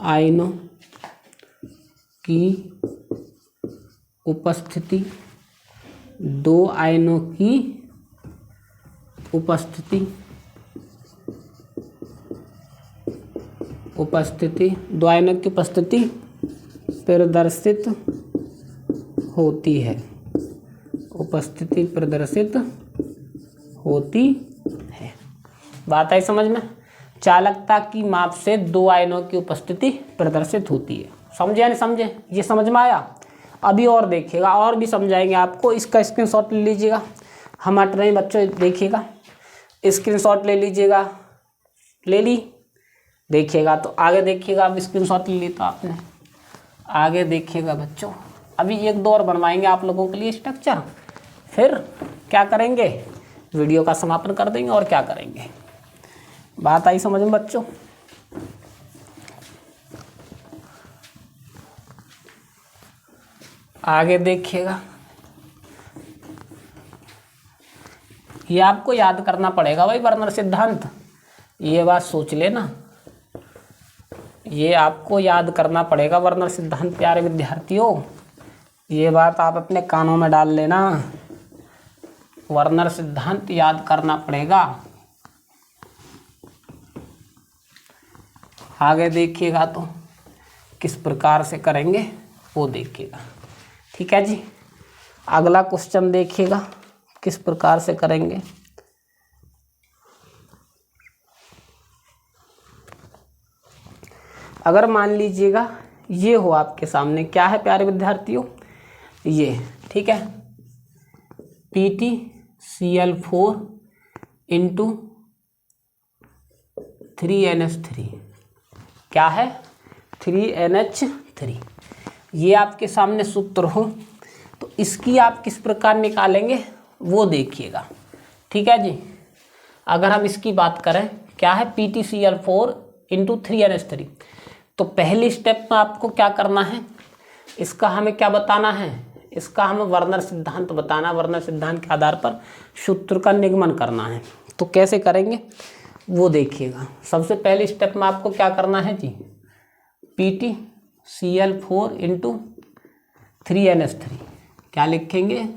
आयनों की उपस्थिति, 2 आयनों की उपस्थिति प्रदर्शित होती है, बात आई समझ में। चालकता की माप से 2 आयनों की उपस्थिति प्रदर्शित होती है, समझे या नहीं समझे, ये समझ में आया। अभी और देखिएगा, और भी समझाएंगे आपको, इसका स्क्रीनशॉट ले लीजिएगा, हम हट रहे हैं बच्चों, देखिएगा स्क्रीनशॉट ले लीजिएगा, ले ली, देखिएगा तो आगे देखिएगा। अब स्क्रीनशॉट ले ली तो आपने आगे देखिएगा बच्चों। अभी 1-2 और बनवाएंगे आप लोगों के लिए स्ट्रक्चर, फिर क्या करेंगे, वीडियो का समापन कर देंगे और क्या करेंगे। बात आई समझ में बच्चों। आगे देखिएगा, ये आपको याद करना पड़ेगा भाई, वर्नर सिद्धांत, ये बात सोच लेना, ये आपको याद करना पड़ेगा वर्नर सिद्धांत प्यारे विद्यार्थियों, ये बात आप अपने कानों में डाल लेना। वर्नर सिद्धांत याद करना पड़ेगा। आगे देखिएगा तो किस प्रकार से करेंगे वो देखिएगा। ठीक है जी, अगला क्वेश्चन देखिएगा किस प्रकार से करेंगे। अगर मान लीजिएगा ये हो आपके सामने, क्या है प्यारे विद्यार्थियों, ये ठीक है PtCl4 इंटू 3NH3, क्या है 3NH3। ये आपके सामने सूत्र हो तो इसकी आप किस प्रकार निकालेंगे वो देखिएगा। ठीक है जी, अगर हम इसकी बात करें क्या है PtCl4 इंटू 3NH3, तो पहली स्टेप में आपको क्या करना है, इसका हमें क्या बताना है, इसका हमें वर्नर सिद्धांत बताना। वर्नर सिद्धांत के आधार पर सूत्र का निगमन करना है। तो कैसे करेंगे वो देखिएगा। सबसे पहले स्टेप में आपको क्या करना है जी, PtCl4 इंटू 3NH3, क्या लिखेंगे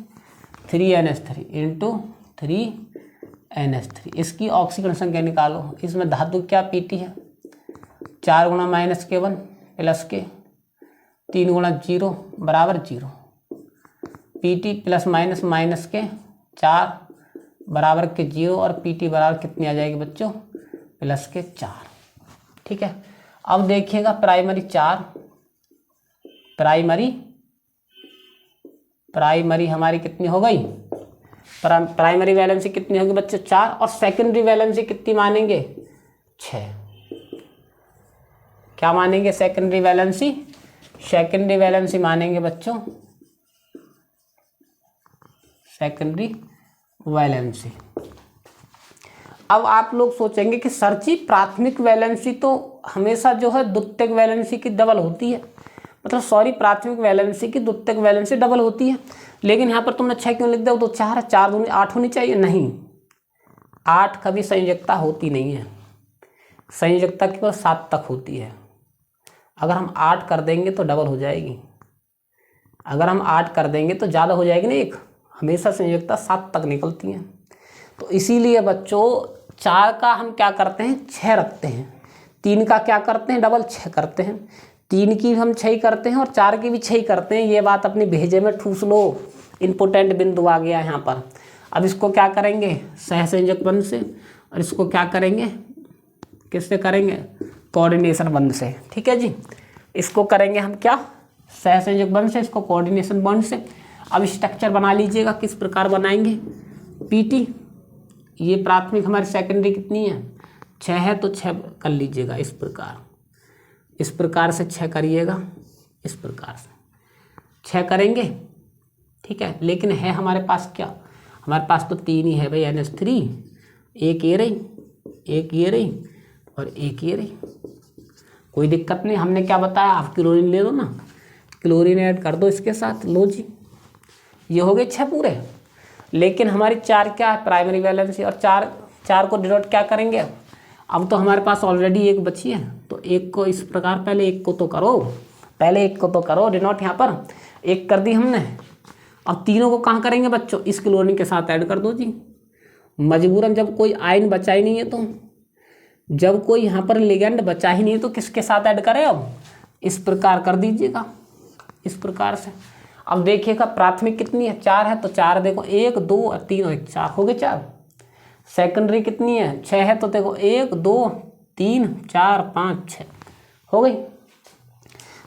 3NH3 इंटू 3NH3। इसकी ऑक्सीकरण संख्या निकालो। इसमें धातु क्या Pt है, 4 गुणा -1 प्लस के 3 गुणा 0 बराबर 0। Pt प्लस माइनस माइनस के 4 बराबर के 0 और Pt बराबर कितनी आ जाएगी बच्चों, प्लस के 4। ठीक है, अब देखिएगा प्राइमरी 4, प्राइमरी हमारी कितनी हो गई, प्राइमरी वैलेंसी कितनी होगी बच्चों 4, और सेकेंडरी वैलेंसी कितनी मानेंगे 6। क्या मानेंगे सेकेंडरी वैलेंसी मानेंगे बच्चों, सेकेंडरी वैलेंसी। अब आप लोग सोचेंगे कि सर जी प्राथमिक वैलेंसी तो हमेशा जो है द्वितीयक वैलेंसी की डबल होती है, मतलब सॉरी प्राथमिक वैलेंसी की द्वितीयक वैलेंसी डबल होती है, लेकिन यहाँ पर तुमने 6 क्यों लिख दिया, तो 4 है, 4 दूनी 8 होनी चाहिए। नहीं, 8 कभी संयोजकता होती नहीं है, संयोजकता केवल 7 तक होती है। अगर हम 8 कर देंगे तो डबल हो जाएगी, अगर हम 8 कर देंगे तो ज़्यादा हो जाएगी ना, एक हमेशा संयोजकता 7 तक निकलती है। तो इसीलिए बच्चों 4 का हम क्या करते हैं 6 रखते हैं, 3 का क्या करते हैं डबल 6 करते हैं, 3 की हम 6 करते हैं और 4 की भी 6 करते हैं। ये बात अपनी भेजे में ठूस लो, इम्पोर्टेंट बिंदु आ गया यहाँ पर। अब इसको क्या करेंगे सहसंयोजक बंध से, और इसको क्या करेंगे किससे करेंगे कोऑर्डिनेशन बंध से। ठीक है जी, इसको करेंगे हम क्या सहसंयोजक बंध से, इसको कोऑर्डिनेशन बंध से। अब स्ट्रक्चर बना लीजिएगा, किस प्रकार बनाएंगे, Pt ये प्राथमिक हमारी सेकेंडरी कितनी है 6 है, तो 6 कर लीजिएगा इस प्रकार से 6 करिएगा, इस प्रकार से 6 करेंगे। ठीक है, लेकिन है हमारे पास क्या, हमारे पास तो 3 ही है भाई NH3, एक ये रही, एक ये रही और एक ये रही, कोई दिक्कत नहीं। हमने क्या बताया, आप क्लोरीन ले लो ना, क्लोरीन ऐड कर दो इसके साथ, लो जी ये हो गए 6 पूरे। लेकिन हमारी 4 क्या है प्राइमरी वैलेंसी, और 4 को डिनोट क्या करेंगे, अब तो हमारे पास ऑलरेडी एक बची है, तो एक को इस प्रकार पहले एक को तो करो डिनोट, यहाँ पर एक कर दी हमने। अब तीनों को कहाँ करेंगे बच्चों, इस क्लोरीन के साथ ऐड कर दो जी, मजबूरन जब कोई आयन बचा ही नहीं है, तो जब कोई यहाँ पर लिगेंड बचा ही नहीं है तो किसके साथ ऐड करें, अब इस प्रकार कर दीजिएगा, इस प्रकार से। अब देखिएगा प्राथमिक कितनी है 4 है, तो 4 देखो 1 2 और 3 और 1 4 हो गए 4। सेकेंडरी कितनी है 6 है, तो देखो 1 2 3 4 5 6 हो गई।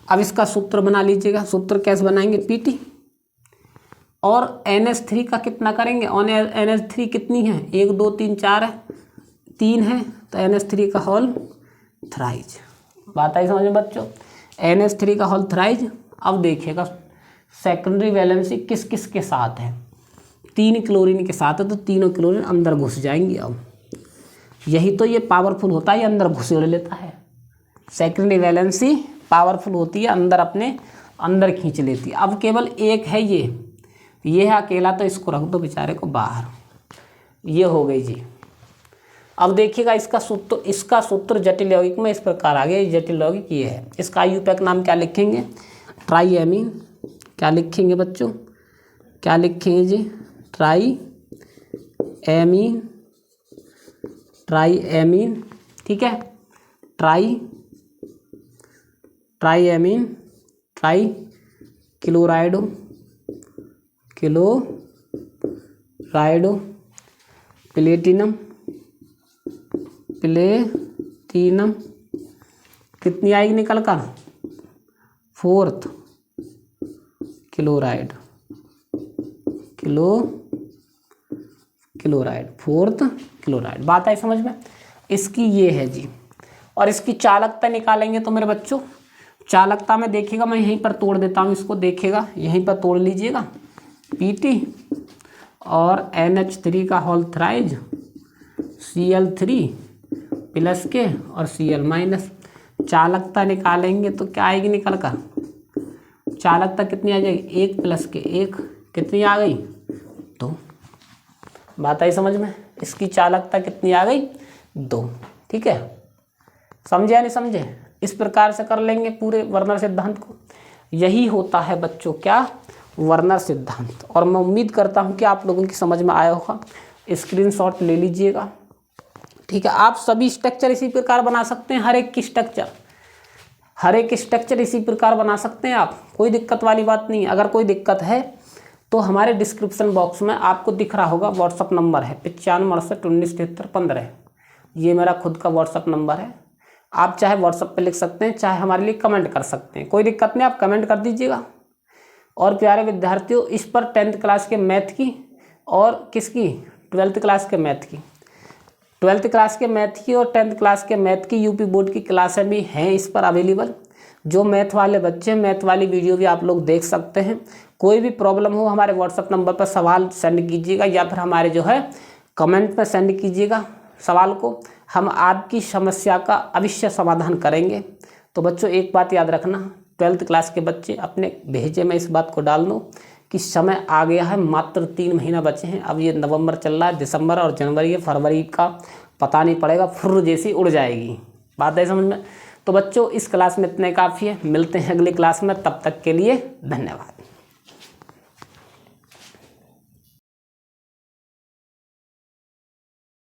अब इसका सूत्र बना लीजिएगा, सूत्र कैसे बनाएंगे, Pt और NH3 का कितना करेंगे, NH3 कितनी है 1 2 3 4 है, 3 है, तो NH3 का होल थ्राइज। बात आई समझ में बच्चों, NH3 का होल थ्राइज। अब देखिएगा सेकेंडरी वैलेंसी किस किस के साथ है, 3 क्लोरीन के साथ है, तो तीनों क्लोरीन अंदर घुस जाएंगी। अब यही तो ये पावरफुल होता है, ये अंदर घुसेड़ लेता है। सेकेंडरी वैलेंसी पावरफुल होती है, अंदर अपने अंदर खींच लेती है। अब केवल एक है ये है अकेला, तो इसको रख दो बेचारे को बाहर, ये हो गई जी। अब देखिएगा इसका सूत्र जटिल यौगिक में इस प्रकार आ गया। ये जटिल यौगिक ये है। इसका IUPAC नाम क्या लिखेंगे? ट्राईएमीन। क्या लिखेंगे बच्चों? क्या लिखेंगे जी? ट्राईएमीन। ट्राईएमीन, ठीक है। ट्राईएमीन, ट्राई क्लोराइडो प्लेटिनम कितनी आएगी निकल कर? 4th chloride 4th chloride. बात आई समझ में? इसकी ये है जी। और इसकी चालकता निकालेंगे तो मेरे बच्चों चालकता में देखिएगा, मैं यहीं पर तोड़ देता हूँ इसको, देखिएगा यहीं पर तोड़ लीजिएगा। Pt और NH3 का होल थ्राइज Cl3 प्लस के और Cl माइनस। चालकता निकालेंगे तो क्या आएगी निकल कर? चालकता कितनी आ जाएगी? 1 प्लस के 1 कितनी आ गई? 2। बात आई समझ में? इसकी चालकता कितनी आ गई? 2। ठीक है, समझे या नहीं समझे? इस प्रकार से कर लेंगे पूरे वर्नर सिद्धांत को। यही होता है बच्चों क्या? वर्नर सिद्धांत। और मैं उम्मीद करता हूँ कि आप लोगों की समझ में आया होगा। स्क्रीनशॉट ले लीजिएगा, ठीक है। आप सभी स्ट्रक्चर इसी प्रकार बना सकते हैं। हर एक स्ट्रक्चर इसी प्रकार बना सकते हैं आप, कोई दिक्कत वाली बात नहीं। अगर कोई दिक्कत है तो हमारे डिस्क्रिप्शन बॉक्स में आपको दिख रहा होगा व्हाट्सअप नंबर है 9568197315। ये मेरा खुद का व्हाट्सअप नंबर है। आप चाहे व्हाट्सअप पे लिख सकते हैं, चाहे हमारे लिए कमेंट कर सकते हैं, कोई दिक्कत नहीं, आप कमेंट कर दीजिएगा। और प्यारे विद्यार्थियों, इस पर 10th क्लास के मैथ की और किसकी 12th क्लास के मैथ की 12th क्लास के मैथ की और 10th क्लास के मैथ की यूपी बोर्ड की क्लासें भी हैं इस पर अवेलेबल। जो मैथ वाले बच्चे, मैथ वाली वीडियो भी आप लोग देख सकते हैं। कोई भी प्रॉब्लम हो हमारे व्हाट्सअप नंबर पर सवाल सेंड कीजिएगा या फिर हमारे जो है कमेंट में सेंड कीजिएगा सवाल को। हम आपकी समस्या का अवश्य समाधान करेंगे। तो बच्चों एक बात याद रखना, 12th क्लास के बच्चे अपने भेजे में इस बात को डाल दो कि समय आ गया है, मात्र 3 महीना बचे हैं। अब ये नवंबर चल रहा है, दिसंबर और जनवरी, फरवरी का पता नहीं पड़ेगा, फुर्र जैसी उड़ जाएगी। बात है समझ में? तो बच्चों इस क्लास में इतने काफ़ी है। मिलते हैं अगली क्लास में, तब तक के लिए धन्यवाद।